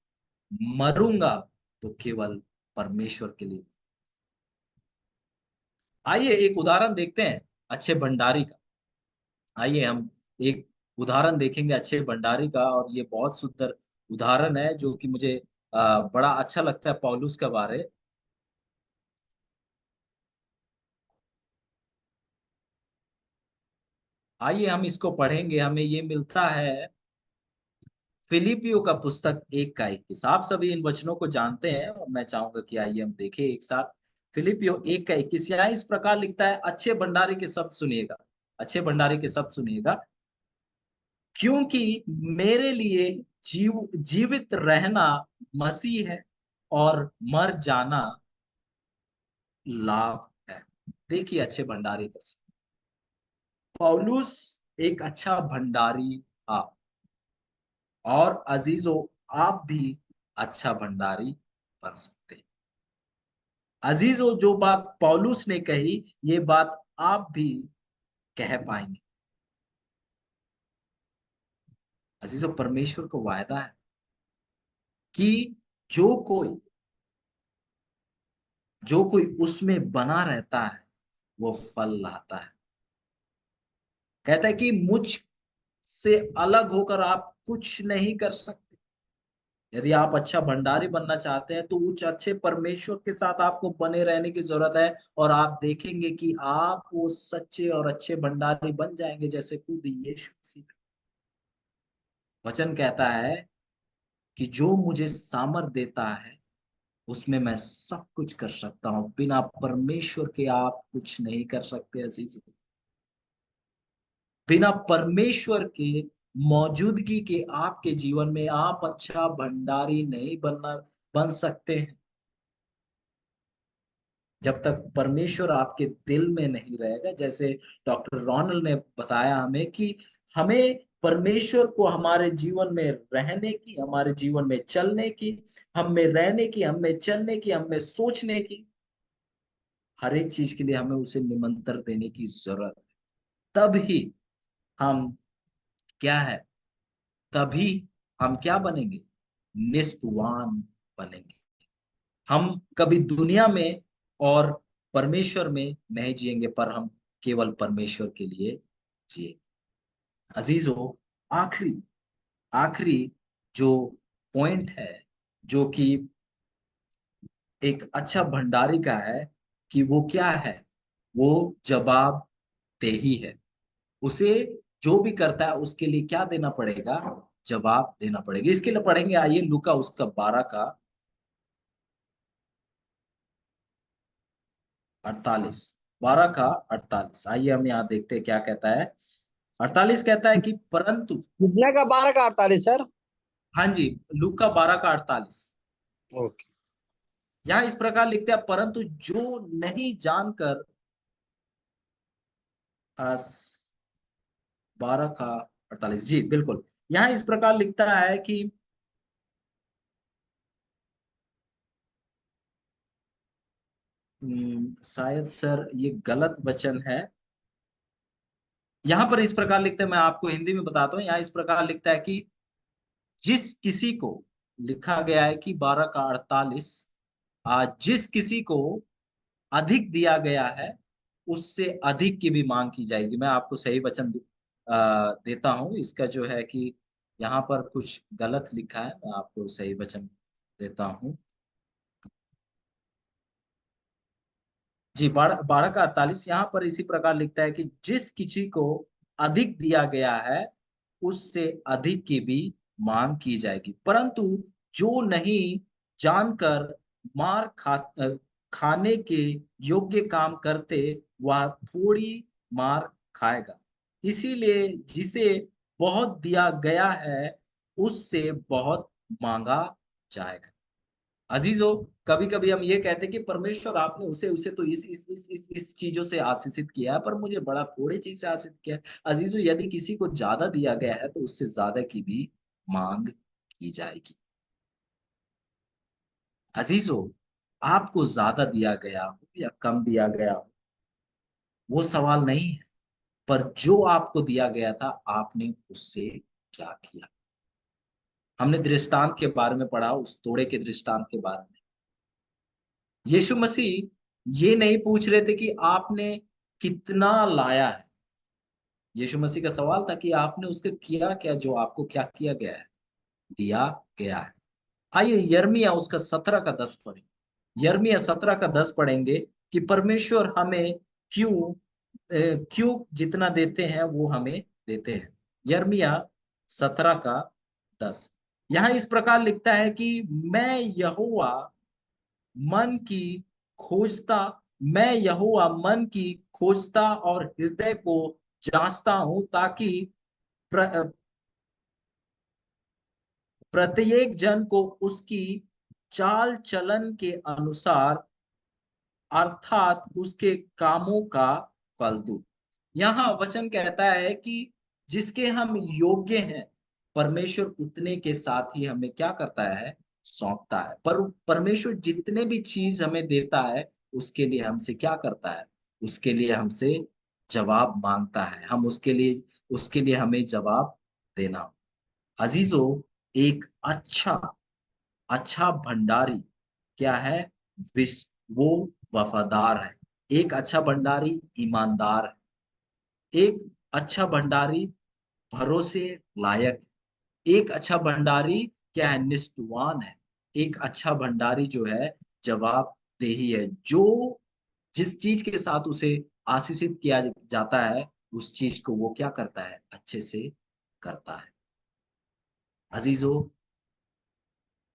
मरूंगा तो केवल परमेश्वर के लिए। आइए एक उदाहरण देखते हैं अच्छे भंडारी का। आइए हम एक उदाहरण देखेंगे अच्छे भंडारी का, और ये बहुत सुंदर उदाहरण है जो कि मुझे बड़ा अच्छा लगता है पौलुस के बारे। आइए हम इसको पढ़ेंगे। हमें ये मिलता है फिलिपियो का पुस्तक 1 का 21। आप सभी इन वचनों को जानते हैं और मैं चाहूंगा कि आइए हम देखें एक साथ। फिलिपियो 1 का 21, यहाँ इस प्रकार लिखता है, अच्छे भंडारी के शब्द सुनिएगा। अच्छे भंडारी के शब्द सुनिएगा, क्योंकि मेरे लिए जीवित रहना मसीह है और मर जाना लाभ है। देखिए अच्छे भंडारी का शब्द। पौलुस एक अच्छा भंडारी था, और अजीजों, आप भी अच्छा भंडारी बन सकते हैं। अजीजों, जो बात पौलुस ने कही, ये बात आप भी कह पाएंगे। अजीजों, परमेश्वर को वायदा है कि जो कोई जो कोई उसमें बना रहता है वो फल लाता है। कहता है कि मुझ से अलग होकर आप कुछ नहीं कर सकते। यदि आप अच्छा भंडारी बनना चाहते हैं तो उस अच्छे परमेश्वर के साथ आपको बने रहने की जरूरत है, और आप देखेंगे कि आप वो सच्चे और अच्छे भंडारी बन जाएंगे जैसे खुद यीशु मसीह। वचन कहता है कि जो मुझे सामर्थ देता है उसमें मैं सब कुछ कर सकता हूँ। बिना परमेश्वर के आप कुछ नहीं कर सकते अजीज। बिना परमेश्वर के मौजूदगी के आपके जीवन में आप अच्छा भंडारी नहीं बन सकते हैं। जब तक परमेश्वर आपके दिल में नहीं रहेगा, जैसे डॉक्टर रोनल ने बताया हमें कि हमें परमेश्वर को हमारे जीवन में रहने की, हमारे जीवन में चलने की, हम में रहने की, हम में चलने की, हम में सोचने की, हर एक चीज के लिए हमें उसे निमंत्रण देने की जरूरत है। तब ही हम क्या है, तभी हम क्या बनेंगे, निष्ठवान बनेंगे। हम कभी दुनिया में और परमेश्वर में नहीं जिएंगे, पर हम केवल परमेश्वर के लिए जिए। अजीजों, आखिरी आखिरी जो पॉइंट है, जो कि एक अच्छा भंडारी का है, कि वो क्या है, वो जवाबदेही है। उसे जो भी करता है उसके लिए क्या देना पड़ेगा, जवाब देना पड़ेगा। इसके लिए पढ़ेंगे, आइए लूका उसका 12 का 48, 12 का 48। आइए हम यहाँ देखते हैं क्या कहता है। 48 कहता है कि परंतु, कितने का? 12 का 48 सर। हाँ जी, लूका 12 का 48। ओके। यहाँ इस प्रकार लिखते हैं, परंतु जो नहीं जानकर, 12 का 48, जी बिल्कुल। यहाँ इस प्रकार लिखता है कि शायद सर ये गलत वचन है। यहाँ पर इस प्रकार लिखते हैं, मैं आपको हिंदी में बताता हूँ। यहाँ इस प्रकार लिखता है कि जिस किसी को, लिखा गया है कि 12 का 48, जिस किसी को अधिक दिया गया है उससे अधिक की भी मांग की जाएगी। मैं आपको सही वचन देता हूं। इसका जो है कि यहाँ पर कुछ गलत लिखा है, मैं आपको सही वचन देता हूं। जी, 12 का 48 यहाँ पर इसी प्रकार लिखता है कि जिस किसी को अधिक दिया गया है उससे अधिक की भी मांग की जाएगी, परंतु जो नहीं जानकर खाने के योग्य काम करते वह थोड़ी मार खाएगा। इसीलिए जिसे बहुत दिया गया है उससे बहुत मांगा जाएगा। अजीजों, कभी कभी हम ये कहते हैं कि परमेश्वर आपने उसे उसे तो इस चीजों से आशीषित किया है, पर मुझे बड़ा थोड़ी चीज से आशीषित किया है। अजीजों, यदि किसी को ज्यादा दिया गया है तो उससे ज्यादा की भी मांग की जाएगी। अजीजों, आपको ज्यादा दिया गया हो या कम दिया गया हो वो सवाल नहीं है, पर जो आपको दिया गया था आपने उससे क्या किया। हमने दृष्टांत के बारे में पढ़ा, उस तोड़े के दृष्टांत के बारे में। यीशु मसीह ये नहीं पूछ रहे थे कि आपने कितना लाया है। यीशु मसीह का सवाल था कि आपने उसके किया क्या, जो आपको क्या किया गया है, दिया गया है। आइए यिर्मयाह उसका 17 का 10 पढ़ें। यिर्मयाह 17 का 10 पढ़ेंगे कि परमेश्वर हमें क्यों जितना देते हैं वो हमें देते हैं। यिर्मयाह 17 का 10। यहाँ इस प्रकार लिखता है कि मैं यहोवा मन की खोजता मैं यहोवा मन की खोजता और हृदय को जांचता हूं, ताकि प्र, प्रत्येक जन को उसकी चाल चलन के अनुसार, अर्थात उसके कामों का फल दूं। यहाँ वचन कहता है कि जिसके हम योग्य हैं परमेश्वर उतने के साथ ही हमें क्या करता है, सौंपता है। पर परमेश्वर जितने भी चीज हमें देता है उसके लिए हमसे क्या करता है, उसके लिए हमसे जवाब मांगता है। हम उसके लिए हमें जवाब देना। अजीजों, एक अच्छा अच्छा भंडारी क्या है, वो वफादार है। एक अच्छा भंडारी ईमानदार है। एक अच्छा भंडारी भरोसे लायक है। एक अच्छा भंडारी क्या है, निष्ठवान है। एक अच्छा भंडारी जो है जवाबदेही है, जो जिस चीज के साथ उसे आशीषित किया जाता है उस चीज को वो क्या करता है, अच्छे से करता है। अजीजों,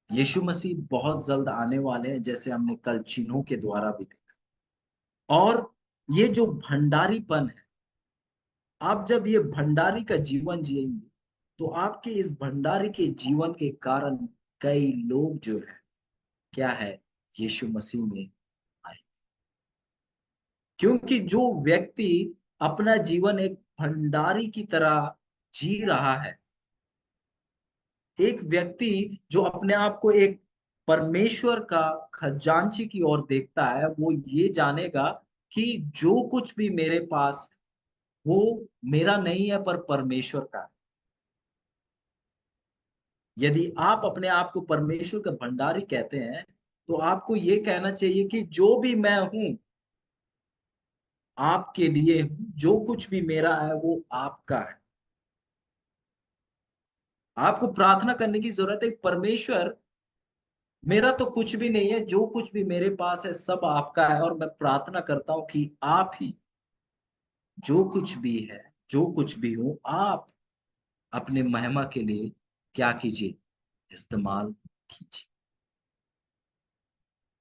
यीशु मसीह बहुत जल्द आने वाले हैं, जैसे हमने कल चिन्हों के द्वारा भी देखा। और ये जो भंडारीपन है, आप जब ये भंडारी का जीवन जिएंगे तो आपके इस भंडारी के जीवन के कारण कई लोग जो है क्या है, यीशु मसीह में आए। क्योंकि जो व्यक्ति अपना जीवन एक भंडारी की तरह जी रहा है, एक व्यक्ति जो अपने आप को एक परमेश्वर का खजांची की ओर देखता है, वो ये जानेगा कि जो कुछ भी मेरे पास है वो मेरा नहीं है पर परमेश्वर का है। यदि आप अपने आप को परमेश्वर का भंडारी कहते हैं तो आपको ये कहना चाहिए कि जो भी मैं हूं आपके लिए हूं, जो कुछ भी मेरा है वो आपका है। आपको प्रार्थना करने की जरूरत है, परमेश्वर मेरा तो कुछ भी नहीं है, जो कुछ भी मेरे पास है सब आपका है, और मैं प्रार्थना करता हूं कि आप ही जो कुछ भी है, जो कुछ भी हो, आप अपने महिमा के लिए क्या कीजिए, इस्तेमाल कीजिए।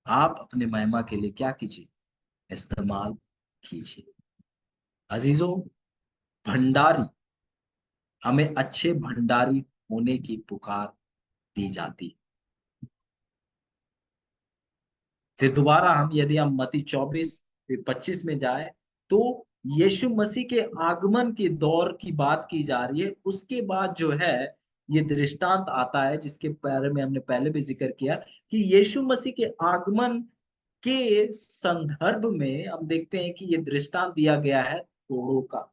आप अपने महिमा के लिए क्या कीजिए, इस्तेमाल कीजिए। अजीजों, भंडारी, हमें अच्छे भंडारी होने की पुकार दी जाती है। फिर दोबारा हम यदि हम मत्ती 24 फिर 25 में जाए तो यीशु मसीह के आगमन के दौर की बात की जा रही है। उसके बाद जो है ये दृष्टांत आता है जिसके बारे में हमने पहले भी जिक्र किया कि यीशु मसीह के आगमन के संदर्भ में हम देखते हैं कि ये दृष्टांत दिया गया है तोड़ों का।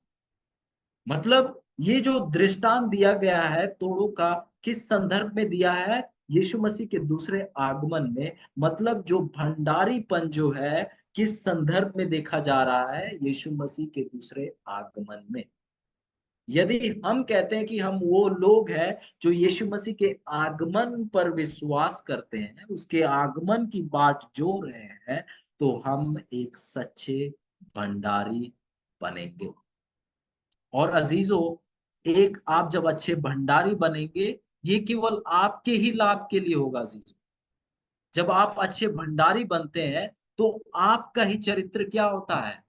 मतलब ये जो दृष्टांत दिया गया है तोड़ों का, किस संदर्भ में दिया है, यीशु मसीह के दूसरे आगमन में। मतलब जो भंडारीपन जो है किस संदर्भ में देखा जा रहा है, यीशु मसीह के दूसरे आगमन में। यदि हम कहते हैं कि हम वो लोग हैं जो यीशु मसीह के आगमन पर विश्वास करते हैं, उसके आगमन की बाट जोह रहे हैं, तो हम एक सच्चे भंडारी बनेंगे। और अजीजों, एक आप जब अच्छे भंडारी बनेंगे, ये केवल आपके ही लाभ के लिए होगा अजीजों। जब आप अच्छे भंडारी बनते हैं तो आपका ही चरित्र क्या होता है,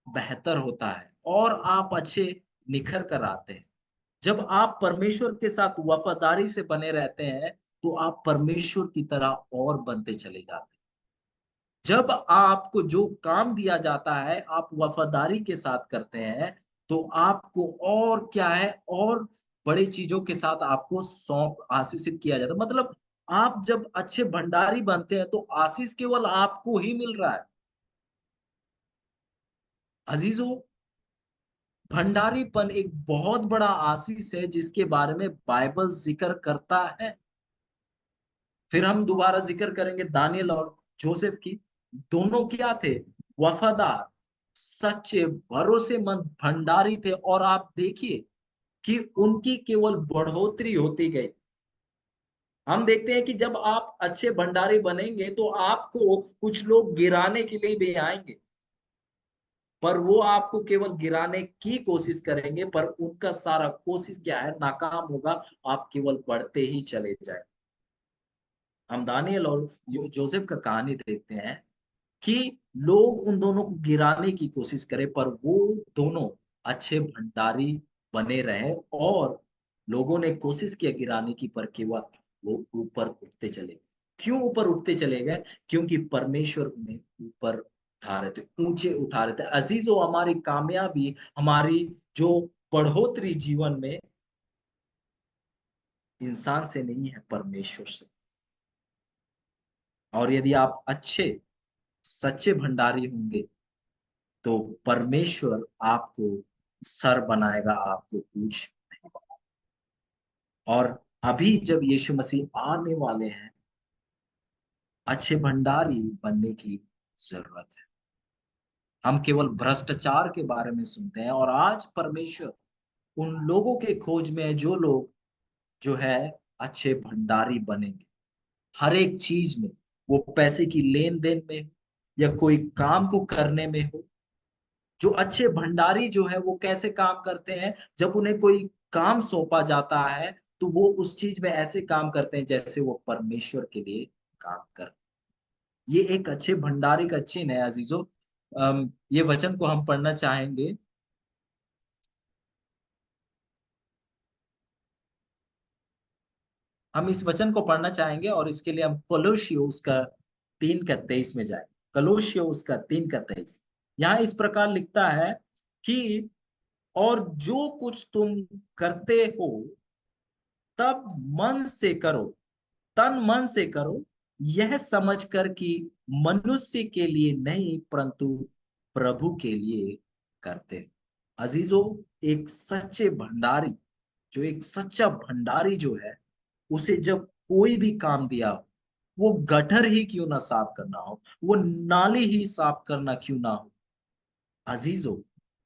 बेहतर होता है, और आप अच्छे निखर कर आते हैं। जब आप परमेश्वर के साथ वफादारी से बने रहते हैं तो आप परमेश्वर की तरह और बनते चले जाते हैं। जब आपको जो काम दिया जाता है आप वफादारी के साथ करते हैं तो आपको और क्या है, और बड़ी चीजों के साथ आपको सौंप आशीषित किया जाता है। मतलब आप जब अच्छे भंडारी बनते हैं तो आशीष केवल आपको ही मिल रहा है। अजीजों, भंडारीपन एक बहुत बड़ा आशीष है जिसके बारे में बाइबल जिक्र करता है। फिर हम दोबारा जिक्र करेंगे दानियल और जोसेफ की। दोनों क्या थे, वफादार, सच्चे, भरोसेमंद भंडारी थे, और आप देखिए कि उनकी केवल बढ़ोतरी होती गई। हम देखते हैं कि जब आप अच्छे भंडारी बनेंगे तो आपको कुछ लोग गिराने के लिए भी आएंगे, पर वो आपको केवल गिराने की कोशिश करेंगे, पर उनका सारा कोशिश क्या है, नाकाम होगा। आप केवल बढ़ते ही चले जाए। हम दानियल और जोसेफ का कहानी देखते हैं कि लोग उन दोनों को गिराने की कोशिश करें, पर वो दोनों अच्छे भंडारी बने रहे, और लोगों ने कोशिश किया गिराने की, पर केवल वो ऊपर उठते चले गए। क्यों ऊपर उठते चले गए? क्योंकि परमेश्वर उन्हें ऊपर उठा रहे थे, ऊंचे उठा रहे थे। अजीजों, हमारी कामयाबी, हमारी जो बढ़ोतरी जीवन में इंसान से नहीं है, परमेश्वर से। और यदि आप अच्छे सच्चे भंडारी होंगे तो परमेश्वर आपको सर बनाएगा, आपको पूछ नहीं। और अभी जब यीशु मसीह आने वाले हैं, अच्छे भंडारी बनने की जरूरत है। हम केवल भ्रष्टाचार के बारे में सुनते हैं, और आज परमेश्वर उन लोगों के खोज में है जो लोग जो है अच्छे भंडारी बनेंगे। हर एक चीज में, वो पैसे की लेन देन में हो या कोई काम को करने में हो। जो अच्छे भंडारी जो है वो कैसे काम करते हैं, जब उन्हें कोई काम सौंपा जाता है तो वो उस चीज में ऐसे काम करते हैं जैसे वो परमेश्वर के लिए काम कर। ये एक अच्छे भंडारी का चिन्ह है अजीजों। ये वचन को हम पढ़ना चाहेंगे। हम इस वचन को पढ़ना चाहेंगे और इसके लिए हम कोलोसियो उसका 3 का 23 में जाए। कोलोसियो उसका 3 का 23 यहाँ इस प्रकार लिखता है कि और जो कुछ तुम करते हो तब मन से करो, तन मन से करो, यह समझकर कि मनुष्य के लिए नहीं परंतु प्रभु के लिए करते हो। अजीजों, एक सच्चे भंडारी, जो एक सच्चा भंडारी जो है, उसे जब कोई भी काम दिया हो, वो गटर ही क्यों ना साफ करना हो, वो नाली ही साफ करना क्यों ना हो, अजीजों,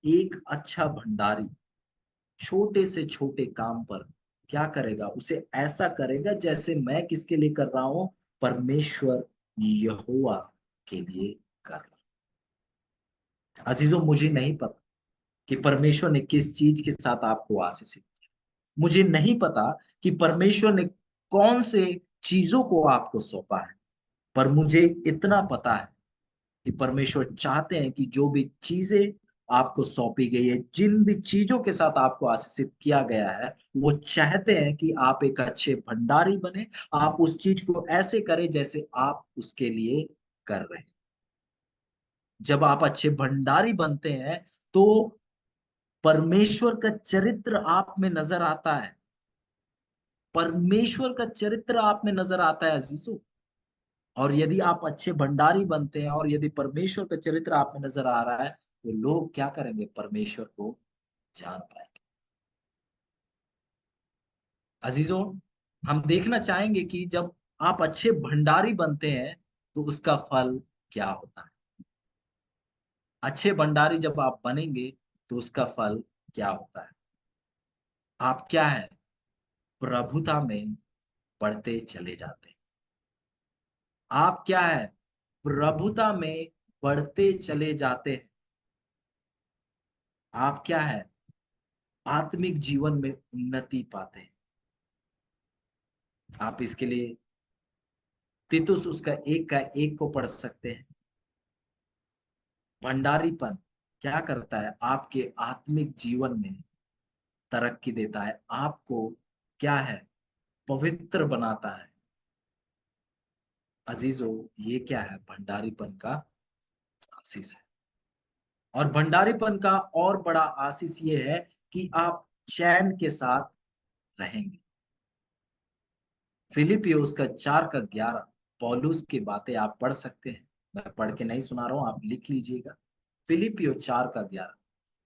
एक अच्छा भंडारी छोटे से छोटे काम पर क्या करेगा, उसे ऐसा करेगा जैसे मैं किसके लिए कर रहा हूं, परमेश्वर यहोवा के लिए कर रहा हूं। अजीजों, मुझे नहीं पता कि परमेश्वर ने किस चीज के साथ आपको आशीषित किया। मुझे नहीं पता कि परमेश्वर ने कौन से चीजों को आपको सौंपा है, पर मुझे इतना पता है कि परमेश्वर चाहते हैं कि जो भी चीजें आपको सौंपी गई है, जिन भी चीजों के साथ आपको आशीषित किया गया है, वो चाहते हैं कि आप एक अच्छे भंडारी बने। आप उस चीज को ऐसे करें जैसे आप उसके लिए कर रहे हैं। जब आप अच्छे भंडारी बनते हैं तो परमेश्वर का चरित्र आप में नजर आता है। परमेश्वर का चरित्र आप में नजर आता है अजीजों। और यदि आप अच्छे भंडारी बनते हैं और यदि परमेश्वर का चरित्र आप में नजर आ रहा है तो लोग क्या करेंगे, परमेश्वर को जान पाएंगे। अजीजों, हम देखना चाहेंगे कि जब आप अच्छे भंडारी बनते हैं तो उसका फल क्या होता है। अच्छे भंडारी जब आप बनेंगे तो उसका फल क्या होता है। आप क्या है, प्रभुता में बढ़ते चले जाते हैं। आप क्या है, प्रभुता में बढ़ते चले जाते हैं। आप क्या है, आत्मिक जीवन में उन्नति पाते हैं। आप इसके लिए तीतुस उसका 1 का 1 को पढ़ सकते हैं। भंडारीपन क्या करता है, आपके आत्मिक जीवन में तरक्की देता है, आपको क्या है, पवित्र बनाता है। अजीजों, ये क्या है, भंडारीपन का आशीष है। और भंडारीपन का और बड़ा आशीष ये है कि आप चैन के साथ रहेंगे। फिलिपियोस का 4 का 11 पौलुस की बातें आप पढ़ सकते हैं। मैं पढ़ के नहीं सुना रहा हूं, आप लिख लीजिएगा। फिलिपियो 4 का 11।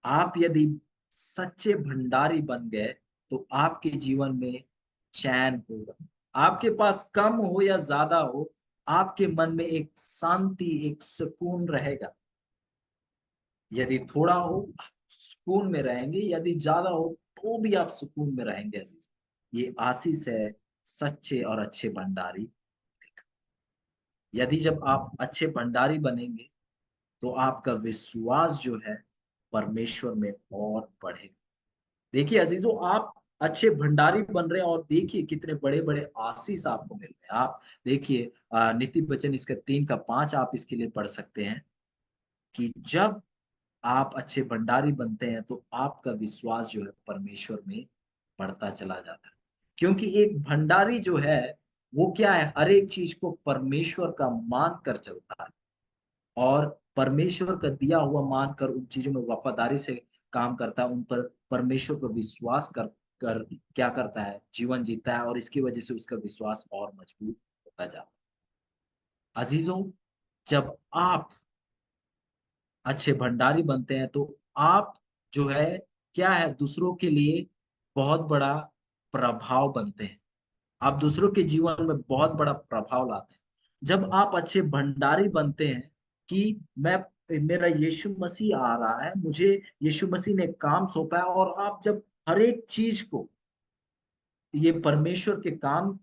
आप यदि सच्चे भंडारी बन गए तो आपके जीवन में चैन होगा। आपके पास कम हो या ज्यादा हो, आपके मन में एक शांति, एक सुकून रहेगा। यदि थोड़ा हो, आप सुकून में रहेंगे, यदि ज्यादा हो तो भी आप सुकून में रहेंगे अजीज। ये आशीष है सच्चे और अच्छे भंडारी। यदि जब आप अच्छे भंडारी बनेंगे तो आपका विश्वास जो है परमेश्वर में और बढ़ेगा। देखिए अजीजों, आप अच्छे भंडारी बन रहे हैं और देखिए कितने बड़े बड़े आशीष आपको मिल रहे हैं। आप देखिए नीति वचन इसका 3 का 5 आप इसके लिए पढ़ सकते हैं कि जब आप अच्छे भंडारी बनते हैं तो आपका विश्वास जो है परमेश्वर में बढ़ता चला जाता है। क्योंकि एक भंडारी जो है वो क्या है, हर एक चीज को परमेश्वर का मान कर चलता है और परमेश्वर का दिया हुआ मानकर उन चीजों में वफादारी से काम करता है। उन पर परमेश्वर पर विश्वास कर कर क्या करता है, जीवन जीता है और इसकी वजह से उसका विश्वास और मजबूत होता जाता है। अजीजों, जब आप अच्छे भंडारी बनते हैं तो आप जो है क्या है, दूसरों के लिए बहुत बड़ा प्रभाव बनते हैं। आप दूसरों के जीवन में बहुत बड़ा प्रभाव लाते हैं। जब आप अच्छे भंडारी बनते हैं कि मैं, मेरा यीशु मसीह आ रहा है, मुझे यीशु मसीह ने काम सौंपा है, और आप जब हर एक चीज को ये परमेश्वर के काम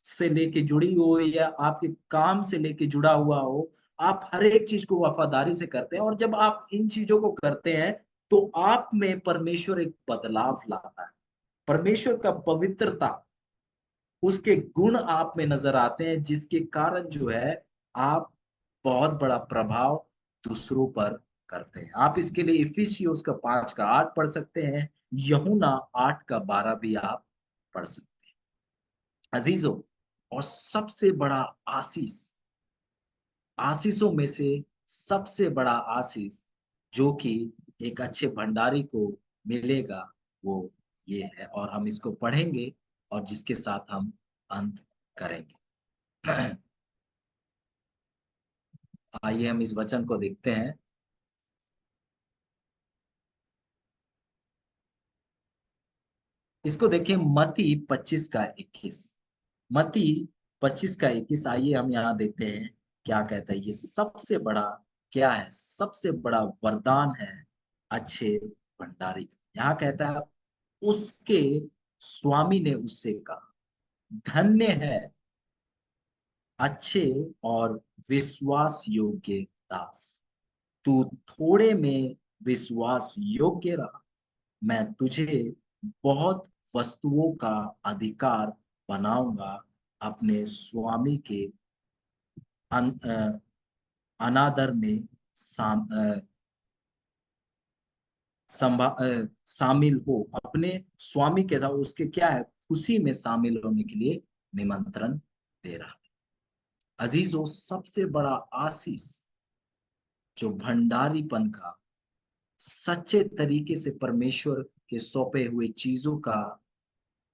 से लेके जुड़ी हो या आपके काम से लेके जुड़ा हुआ हो, आप हर एक चीज को वफादारी से करते हैं और जब आप इन चीजों को करते हैं तो आप में परमेश्वर एक बदलाव लाता है। परमेश्वर का पवित्रता, उसके गुण आप में नजर आते हैं जिसके कारण जो है आप बहुत बड़ा प्रभाव दूसरों पर करते हैं। आप इसके लिए इफिसियोस का 5 का 8 पढ़ सकते हैं, यूहन्ना 8 का 12 भी आप पढ़ सकते हैं। अजीजों, और सबसे बड़ा आशीष, आशीषों में से सबसे बड़ा आशीष जो कि एक अच्छे भंडारी को मिलेगा वो ये है, और हम इसको पढ़ेंगे और जिसके साथ हम अंत करेंगे। आइए हम इस वचन को देखते हैं। इसको देखिए, मत्ती 25 का 21। मत्ती 25 का 21, आइए हम यहाँ देखते हैं क्या कहता है। ये सबसे बड़ा क्या है, सबसे बड़ा वरदान है अच्छे भंडारी का। यहाँ कहता है, उसके स्वामी ने उससे कहा, धन्य है अच्छे और विश्वास योग्य दास, तू थोड़े में विश्वास योग्य रहा, मैं तुझे बहुत वस्तुओं का अधिकार बनाऊंगा। अपने स्वामी के अनादर में शामिल हो। अपने स्वामी के साथ उसके क्या है, खुशी में शामिल होने के लिए निमंत्रण दे रहा है। अजीजों, सबसे बड़ा आशीष जो भंडारीपन का, सच्चे तरीके से परमेश्वर के सौंपे हुए चीजों का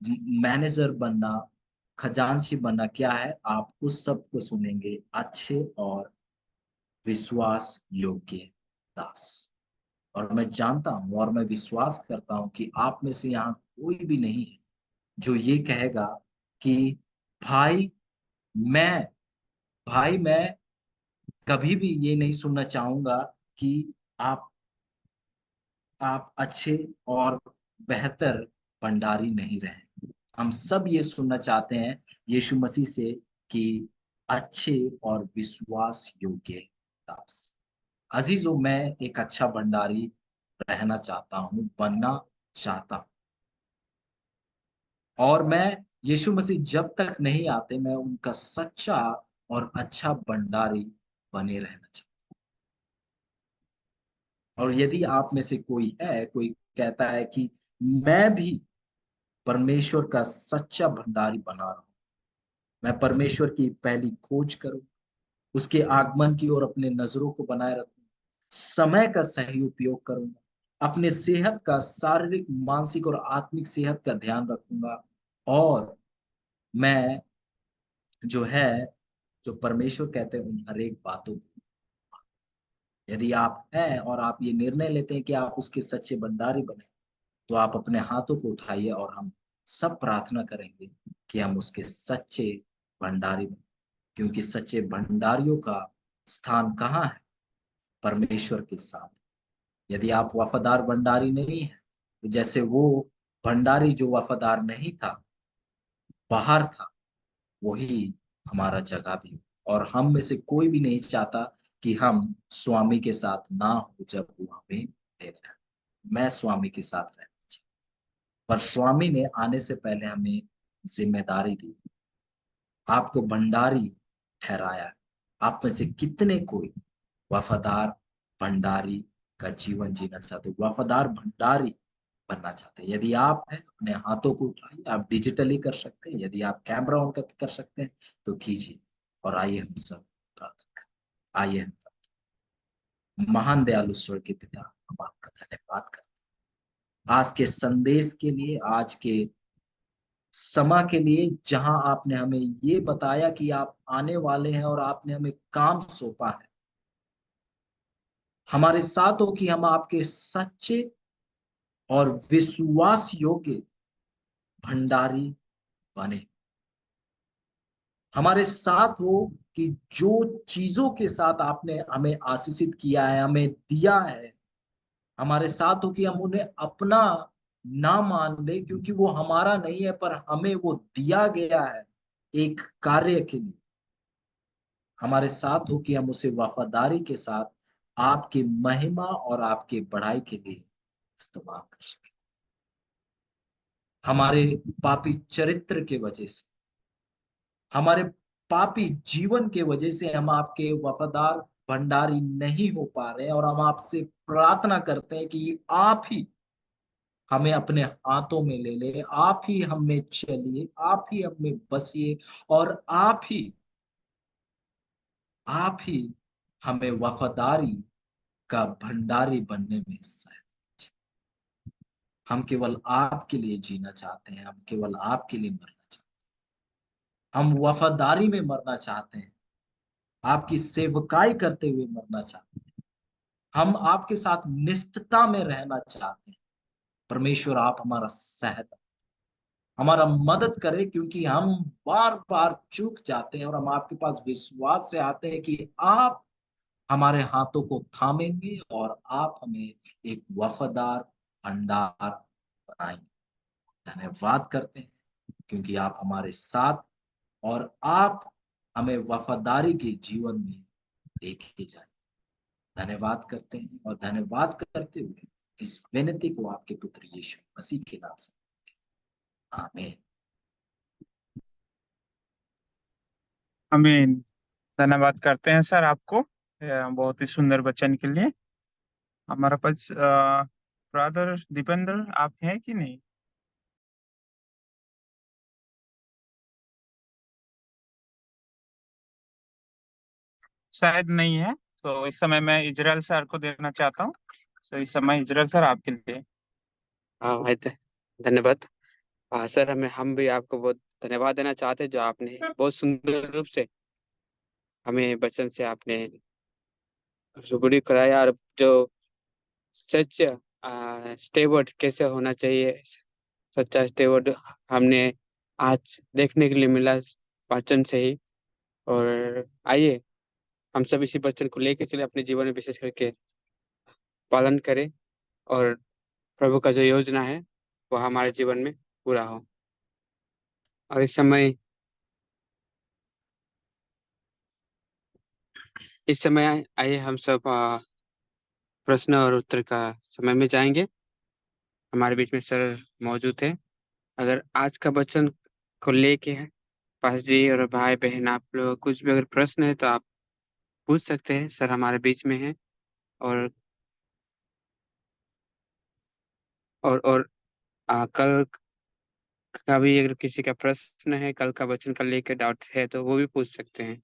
मैनेजर बनना, खजांची बनना क्या है, आप उस सब को सुनेंगे, अच्छे और विश्वास योग्य दास। और मैं जानता हूं और मैं विश्वास करता हूं कि आप में से यहाँ कोई भी नहीं है जो ये कहेगा कि भाई मैं मैं कभी भी ये नहीं सुनना चाहूंगा कि आप अच्छे और बेहतर भंडारी नहीं रहे। हम सब ये सुनना चाहते हैं यीशु मसीह से कि अच्छे और विश्वास योग्य दास। अजीजों, मैं एक अच्छा भंडारी रहना चाहता हूँ, बनना चाहता हूँ, और मैं यीशु मसीह जब तक नहीं आते मैं उनका सच्चा और अच्छा भंडारी बने रहना चाहता हूँ। और यदि आप में से कोई है, कोई कहता है कि मैं भी परमेश्वर का सच्चा भंडारी बना रहा हूं, मैं परमेश्वर की पहली खोज करूं, उसके आगमन की ओर अपने नजरों को बनाए रखूं, समय का सही उपयोग करूंगा, अपने सेहत का, शारीरिक, मानसिक और आत्मिक सेहत का ध्यान रखूंगा, और मैं जो है, जो परमेश्वर कहते हैं उन हर एक बातों को, यदि आप हैं और आप ये निर्णय लेते हैं कि आप उसके सच्चे भंडारी बने, तो आप अपने हाथों को उठाइए और हम सब प्रार्थना करेंगे कि हम उसके सच्चे भंडारी बने। क्योंकि सच्चे भंडारियों का स्थान कहाँ है, परमेश्वर के साथ। यदि आप वफादार भंडारी नहीं है, तो जैसे वो भंडारी जो वफादार नहीं था, बाहर था, वही हमारा जगह भी। और हम में से कोई भी नहीं चाहता कि हम स्वामी के साथ ना हो जब वो हमें ले रहा है। मैं स्वामी के साथ रहना चाहिए, पर स्वामी ने आने से पहले हमें जिम्मेदारी दी, आपको भंडारी ठहराया। आप में से कितने कोई वफादार भंडारी का जीवन जीना चाहते हो, वफादार भंडारी बनना चाहते हैं? यदि आप हैं, अपने हाथों को उठाइए। आप डिजिटली कर सकते हैं, यदि आप कैमरा ऑन करके कर सकते हैं तो कीजिए। और आइए हम सब प्रार्थना करें। आइए हम, महान दयालु स्वर्गीय पिता, हम आपका धन्यवाद करते हैं आज के संदेश के लिए, आज के समा के लिए, जहां आपने हमें ये बताया कि आप आने वाले हैं और आपने हमें काम सौंपा है। हमारे साथ हो कि हम आपके सच्चे और विश्वास योग्य भंडारी बने। हमारे साथ हो कि जो चीजों के साथ आपने हमें आशीषित किया है, हमें दिया है, हमारे साथ हो कि हम उन्हें अपना ना मान ले, क्योंकि वो हमारा नहीं है, पर हमें वो दिया गया है एक कार्य के लिए। हमारे साथ हो कि हम उसे वफादारी के साथ आपकी महिमा और आपके बढ़ाई के लिए इस्तेमाल कर सके। हमारे पापी चरित्र के वजह से, हमारे पापी जीवन के वजह से हम आपके वफादार भंडारी नहीं हो पा रहे हैं, और हम आपसे प्रार्थना करते हैं कि आप ही हमें अपने हाथों में ले ले, आप ही हम में चलिए, आप ही हम में बसिए, और आप ही हमें वफादारी का भंडारी बनने में सहायता कीजिए। हम केवल आपके लिए जीना चाहते हैं, हम केवल आपके लिए मरना चाहते हैं, हम वफादारी में मरना चाहते हैं, आपकी सेवकाई करते हुए मरना चाहते हैं, हम आपके साथ निष्ठता में रहना चाहते हैं। परमेश्वर, आप हमारा सहायता, हमारा मदद करे, क्योंकि हम बार बार चूक जाते हैं, और हम आपके पास विश्वास से आते हैं कि आप हमारे हाथों को थामेंगे और आप हमें एक वफादार भंडार बनाएंगे। धन्यवाद करते हैं क्योंकि आप हमारे साथ, और आप हमें वफादारी के जीवन में लेके जाए। धन्यवाद करते हैं, और धन्यवाद करते हुए इस विनती को आपके पुत्र यीशु मसीह के नाम से, आमीन। आमीन। धन्यवाद करते हैं सर आपको बहुत ही सुंदर वचन के लिए। हमारा पास ब्रदर दीपेंद्र आप हैं कि नहीं? शायद नहीं है। तो इस समय मैं इजराइल सर को देना चाहता हूँ। तो इस समय इजराइल सर आपके लिए। हाँ भाई, धन्यवाद। हाँ सर, हम भी आपको बहुत धन्यवाद देना चाहते हैं, जो आपने बहुत सुंदर रूप से हमें वचन से आपने रूबरू कराया, और जो सच स्टेवर्ड कैसे होना चाहिए, सच्चा स्टेवर्ड हमने आज देखने के लिए मिला वचन से ही। और आइए हम सब इसी वचन को लेकर चले, अपने जीवन में विशेष करके पालन करें, और प्रभु का जो योजना है वो हमारे जीवन में पूरा हो। और इस समय आइए हम सब प्रश्न और उत्तर का समय में जाएंगे। हमारे बीच में सर मौजूद है। अगर आज का वचन को लेके है, पास जी और भाई बहन, आप लोग कुछ भी अगर प्रश्न है तो आप पूछ सकते हैं, सर हमारे बीच में है। और और कल का भी अगर किसी का प्रश्न है, कल का वचन का लेके डाउट है, तो वो भी पूछ सकते हैं।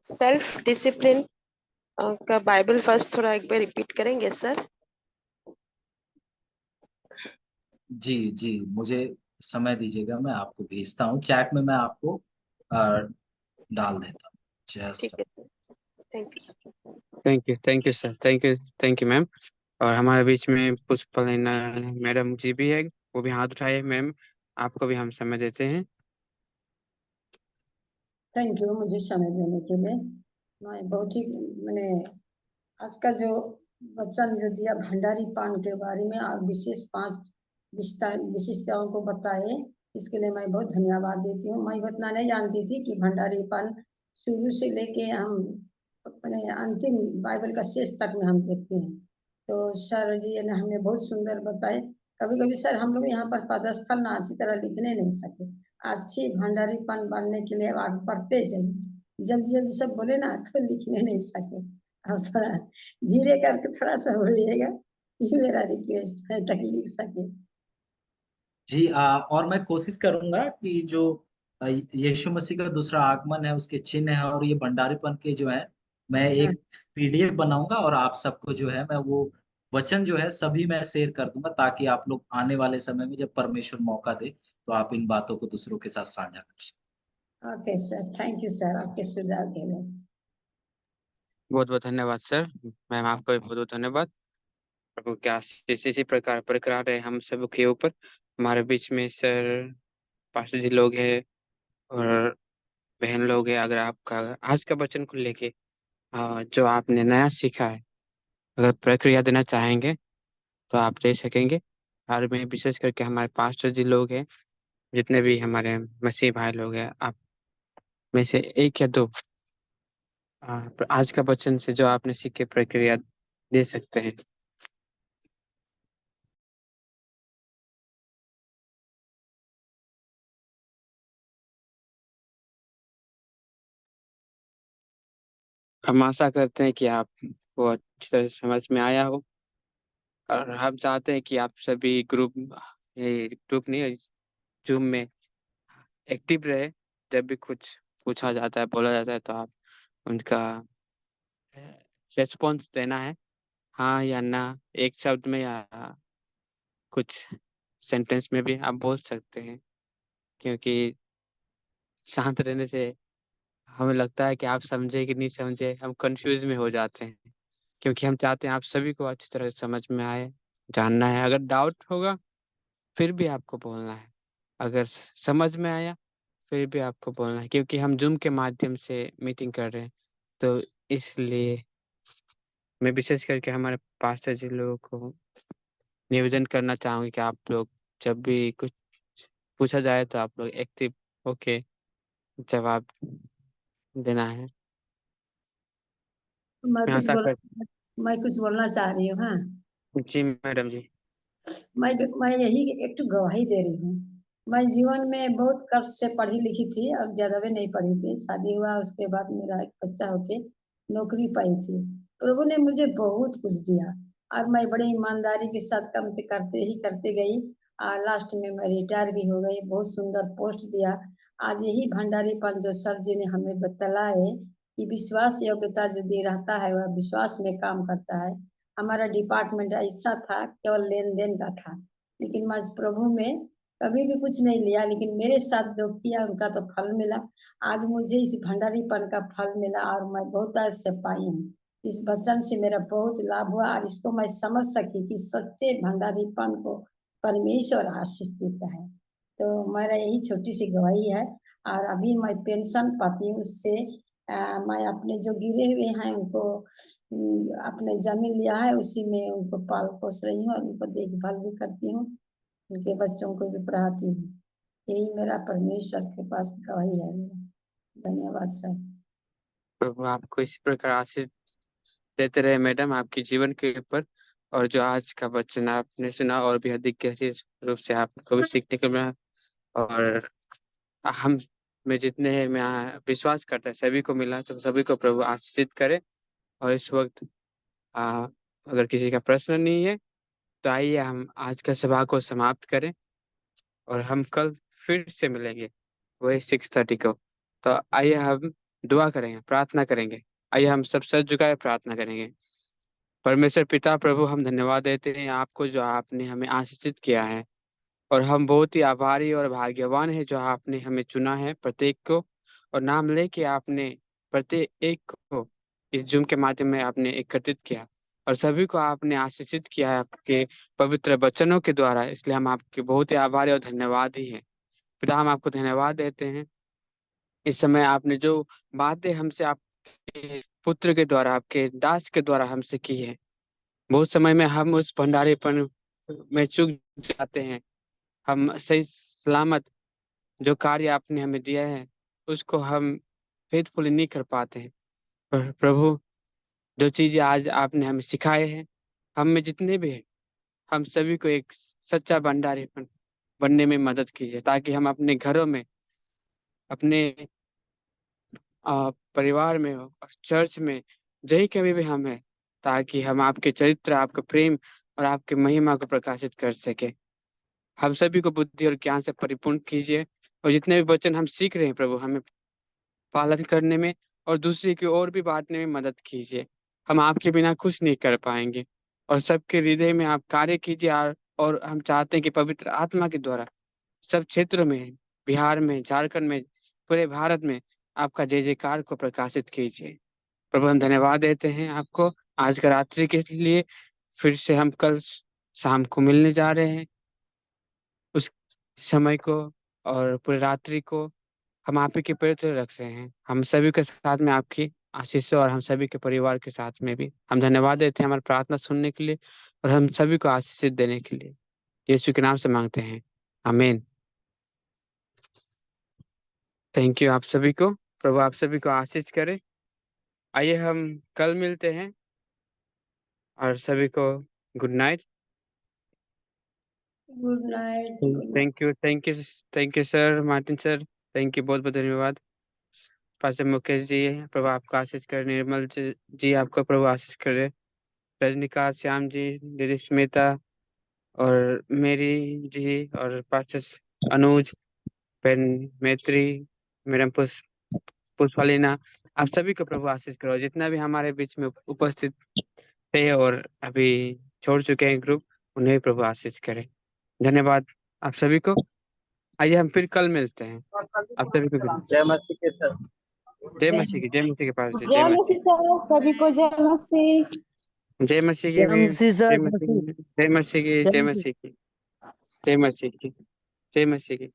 सेल्फ डिसिप्लिन का बाइबल फर्स्ट थोड़ा एक बार रिपीट करेंगे सर? जी जी, मुझे समय दीजिएगा, मैं आपको भेजता हूँ चैट में, मैं आपको डाल देता हूँ ठीक जस्ट। है sir, thank you sir. Thank you sir, thank you ma'am. और हमारे बीच में पुष्पलीना मैडम जी भी है, वो भी हाथ उठाए। मैम, आपको भी हम समय देते हैं। थैंक यू मुझे समय देने के लिए। मैं बहुत ही मैंने आज का जो वचन जो दिया भंडारी पान के बारे में, आप विशेष 5 विशिष्टताओं को बताए, इसके लिए मैं बहुत धन्यवाद देती हूँ। मैं इतना नहीं जानती थी कि भंडारी पान शुरू से लेके हम अपने अंतिम बाइबल का शेष तक में हम देखते हैं। तो सर जी ने हमें बहुत सुंदर बताए। कभी कभी सर हम लोग यहाँ पर पदस्थल ना अच्छी तरह लिखने नहीं सके, अच्छी भंडारी पान बनने के लिए आप पढ़ते जाइए। जल्दी जल्दी सब बोले ना तो लिखने नहीं सके, आप थोड़ा धीरे करके थोड़ा सा बोलिएगा, ये मेरा रिक्वेस्ट है ताकि लिख सके। जी, और मैं कोशिश करूंगा कि जो यीशु मसीह का दूसरा आगमन है उसके चिन्ह है, और ये भंडारीपन के जो है, मैं हाँ, एक पीडीएफ बनाऊंगा, और आप सबको जो है मैं वो वचन जो है सभी मैं शेयर कर दूंगा, ताकि आप लोग आने वाले समय में जब परमेश्वर मौका दे तो आप इन बातों को दूसरों के साथ साझा कर सकें। Okay sir, thank you sir आपके सुझाव के लिए। बहुत बहुत धन्यवाद सर। मैम, आपका भी बहुत बहुत धन्यवाद। प्रभु के आशीष इसी प्रकार बरकरार रहे हम सब के ऊपर। हमारे बीच में सर पास्टर जी लोग हैं और बहन लोग हैं। अगर आपका आज का वचन को लेके जो आपने नया सीखा है, अगर प्रक्रिया देना चाहेंगे तो आप दे सकेंगे। और मैं विशेष करके हमारे पास्टर जी लोग हैं, जितने भी हमारे मसीह भाई लोग हैं, आप में से एक या दो आज का वचन से जो आपने सीखे प्रक्रिया दे सकते हैं। हम आशा करते हैं कि आपको अच्छी तरह से समझ में आया हो, और हम चाहते हैं कि आप सभी ग्रुप नहीं, जूम में एक्टिव रहे। जब भी कुछ पूछा जाता है, बोला जाता है, तो आप उनका रेस्पॉन्स देना है, हाँ या ना, एक शब्द में या कुछ सेंटेंस में भी आप बोल सकते हैं। क्योंकि शांत रहने से हमें लगता है कि आप समझे कि नहीं समझे, हम कंफ्यूज में हो जाते हैं। क्योंकि हम चाहते हैं आप सभी को अच्छी तरह से समझ में आए, जानना है। अगर डाउट होगा फिर भी आपको बोलना है, अगर समझ में आया फिर भी आपको बोलना है, क्योंकि हम जूम के माध्यम से मीटिंग कर रहे हैं। तो इसलिए मैं विशेष करके हमारे पास्टर जी लोगों को निवेदन करना चाहूँगी कि आप लोग जब भी कुछ पूछा जाए तो आप लोग एक्टिव होके जवाब देना है। मैं मैं कुछ आशा बोल कर मैं कुछ बोलना चाह रही हूँ। हाँ, जी मैडम जी। मैं यही एक तो गवाही दे रही हूँ। मैं जीवन में बहुत कष्ट से पढ़ी लिखी थी, अब ज्यादा भी नहीं पढ़ी थी। शादी हुआ उसके बाद मेरा एक बच्चा होके नौकरी पाई थी। प्रभु ने मुझे बहुत कुछ दिया और मैं बड़ी ईमानदारी के साथ काम करते ही करते गई। लास्ट में मैं रिटायर भी हो गई, बहुत सुंदर पोस्ट दिया। आज यही भंडारीपन जो सर जी ने हमें बतलाए कि विश्वास योग्यता यदि रहता है, वह विश्वास में काम करता है। हमारा डिपार्टमेंट ऐसा था, केवल लेन देन का था, लेकिन मैं प्रभु में कभी भी कुछ नहीं लिया, लेकिन मेरे साथ जो किया उनका तो फल मिला। आज मुझे इस भंडारीपन का फल मिला और मैं बहुत से पाई हूँ। इस वचन से मेरा बहुत लाभ हुआ और इसको मैं समझ सकी कि सच्चे भंडारीपन को परमेश्वर आशीष देता है। तो मेरा यही छोटी सी गवाही है। और अभी मैं पेंशन पाती हूँ उससे। मैं अपने जो गिरे हुए हैं उनको अपने जमीन लिया है, उसी में उनको पाल पोस रही हूँ और उनको देखभाल भी करती हूँ, उनके बच्चों को भी पढ़ाती हूँ। यही मेरा परमेश्वर के पास गवाही है मेरा। धन्यवाद सर। प्रभु आपको इसी प्रकार आशीष देते रहे मैडम, आपके जीवन के ऊपर। और जो आज का वचन आपने सुना, और भी अधिक गहरी रूप से आपको भी सीखने को मिला। और हम में जितने में विश्वास करते हैं सभी को मिला, तो सभी को प्रभु आशीषित करे। और इस वक्त आ, अगर किसी का प्रश्न नहीं है तो आइए हम आज का सभा को समाप्त करें, और हम कल फिर से मिलेंगे वही 6:30 को। तो आइए हम दुआ करेंगे, प्रार्थना करेंगे। आइए हम सब सच झुकाए प्रार्थना करेंगे। परमेश्वर पिता प्रभु, हम धन्यवाद देते हैं आपको, जो आपने हमें आशीषित किया है। और हम बहुत ही आभारी और भाग्यवान हैं जो आपने हमें चुना है प्रत्येक को, और नाम लेके आपने प्रत्येक एक को इस जूम के माध्यम में आपने एकत्रित किया, और सभी को आपने आशीषित किया है आपके पवित्र वचनों के द्वारा। इसलिए हम आपके बहुत ही आभारी और धन्यवाद ही हैं। पिता, हम आपको धन्यवाद देते हैं इस समय आपने जो बातें हमसे आपके पुत्र के द्वारा, आपके दास के द्वारा हमसे की है। बहुत समय में हम उस भंडारेपन में चूक जाते हैं, हम सही सलामत जो कार्य आपने हमें दिया है उसको हम फेथफुली नहीं कर पाते हैं। पर प्रभु, जो चीजें आज आपने हमें सिखाए हैं, हम में जितने भी हैं, हम सभी को एक सच्चा भंडारीपन बनने में मदद कीजिए, ताकि हम अपने घरों में, अपने परिवार में हो और चर्च में, जही कभी भी हम हैं, ताकि हम आपके चरित्र, आपका प्रेम और आपके महिमा को प्रकाशित कर सके। हम सभी को बुद्धि और ज्ञान से परिपूर्ण कीजिए, और जितने भी वचन हम सीख रहे हैं प्रभु, हमें पालन करने में और दूसरे की ओर भी बांटने में मदद कीजिए। हम आपके बिना कुछ नहीं कर पाएंगे, और सबके हृदय में आप कार्य कीजिए। और हम चाहते हैं कि पवित्र आत्मा के द्वारा सब क्षेत्रों में, बिहार में, झारखंड में, पूरे भारत में आपका जय जयकार को प्रकाशित कीजिए। प्रभु, हम धन्यवाद देते हैं आपको आज का रात्रि के लिए। फिर से हम कल शाम को मिलने जा रहे हैं, उस समय को और पूरी रात्रि को हम आप ही के पवित्र रख रहे हैं। हम सभी के साथ में आपकी आशीषों और हम सभी के परिवार के साथ में भी। हम धन्यवाद देते हैं हमारी प्रार्थना सुनने के लिए और हम सभी को आशीष देने के लिए। यीशु के नाम से मांगते हैं, आमीन। थैंक यू आप सभी को। प्रभु आप सभी को आशीष करे। आइए हम कल मिलते हैं और सभी को good night. Good night. Thank you sir, Martin sir, thank you, बहुत बहुत धन्यवाद। पास्टर मुकेश जी, प्रभु आपका आशीष करे। निर्मल जी आपका प्रभु आशीष करे। रजनीकांत, श्याम जी, दीदी स्मिता और मेरी जी और पास्टर अनुज, बहन मैत्री, मैडम पुष्पालीना, आप सभी को प्रभु आशीष करो। जितना भी हमारे बीच में उपस्थित थे और अभी छोड़ चुके हैं ग्रुप, उन्हें प्रभु आशीष करे। धन्यवाद आप सभी को। आइए हम फिर कल मिलते हैं। आप सभी को जय मसीह के सर। जय मसीह की, जय मसीह के पास जी, जय मसीह सर, सभी को जय मसीह। जय मसीह की भी, जय मसीह की, जय मसीह की, जय मसीह की, जय मसीह की, जय मसीह की।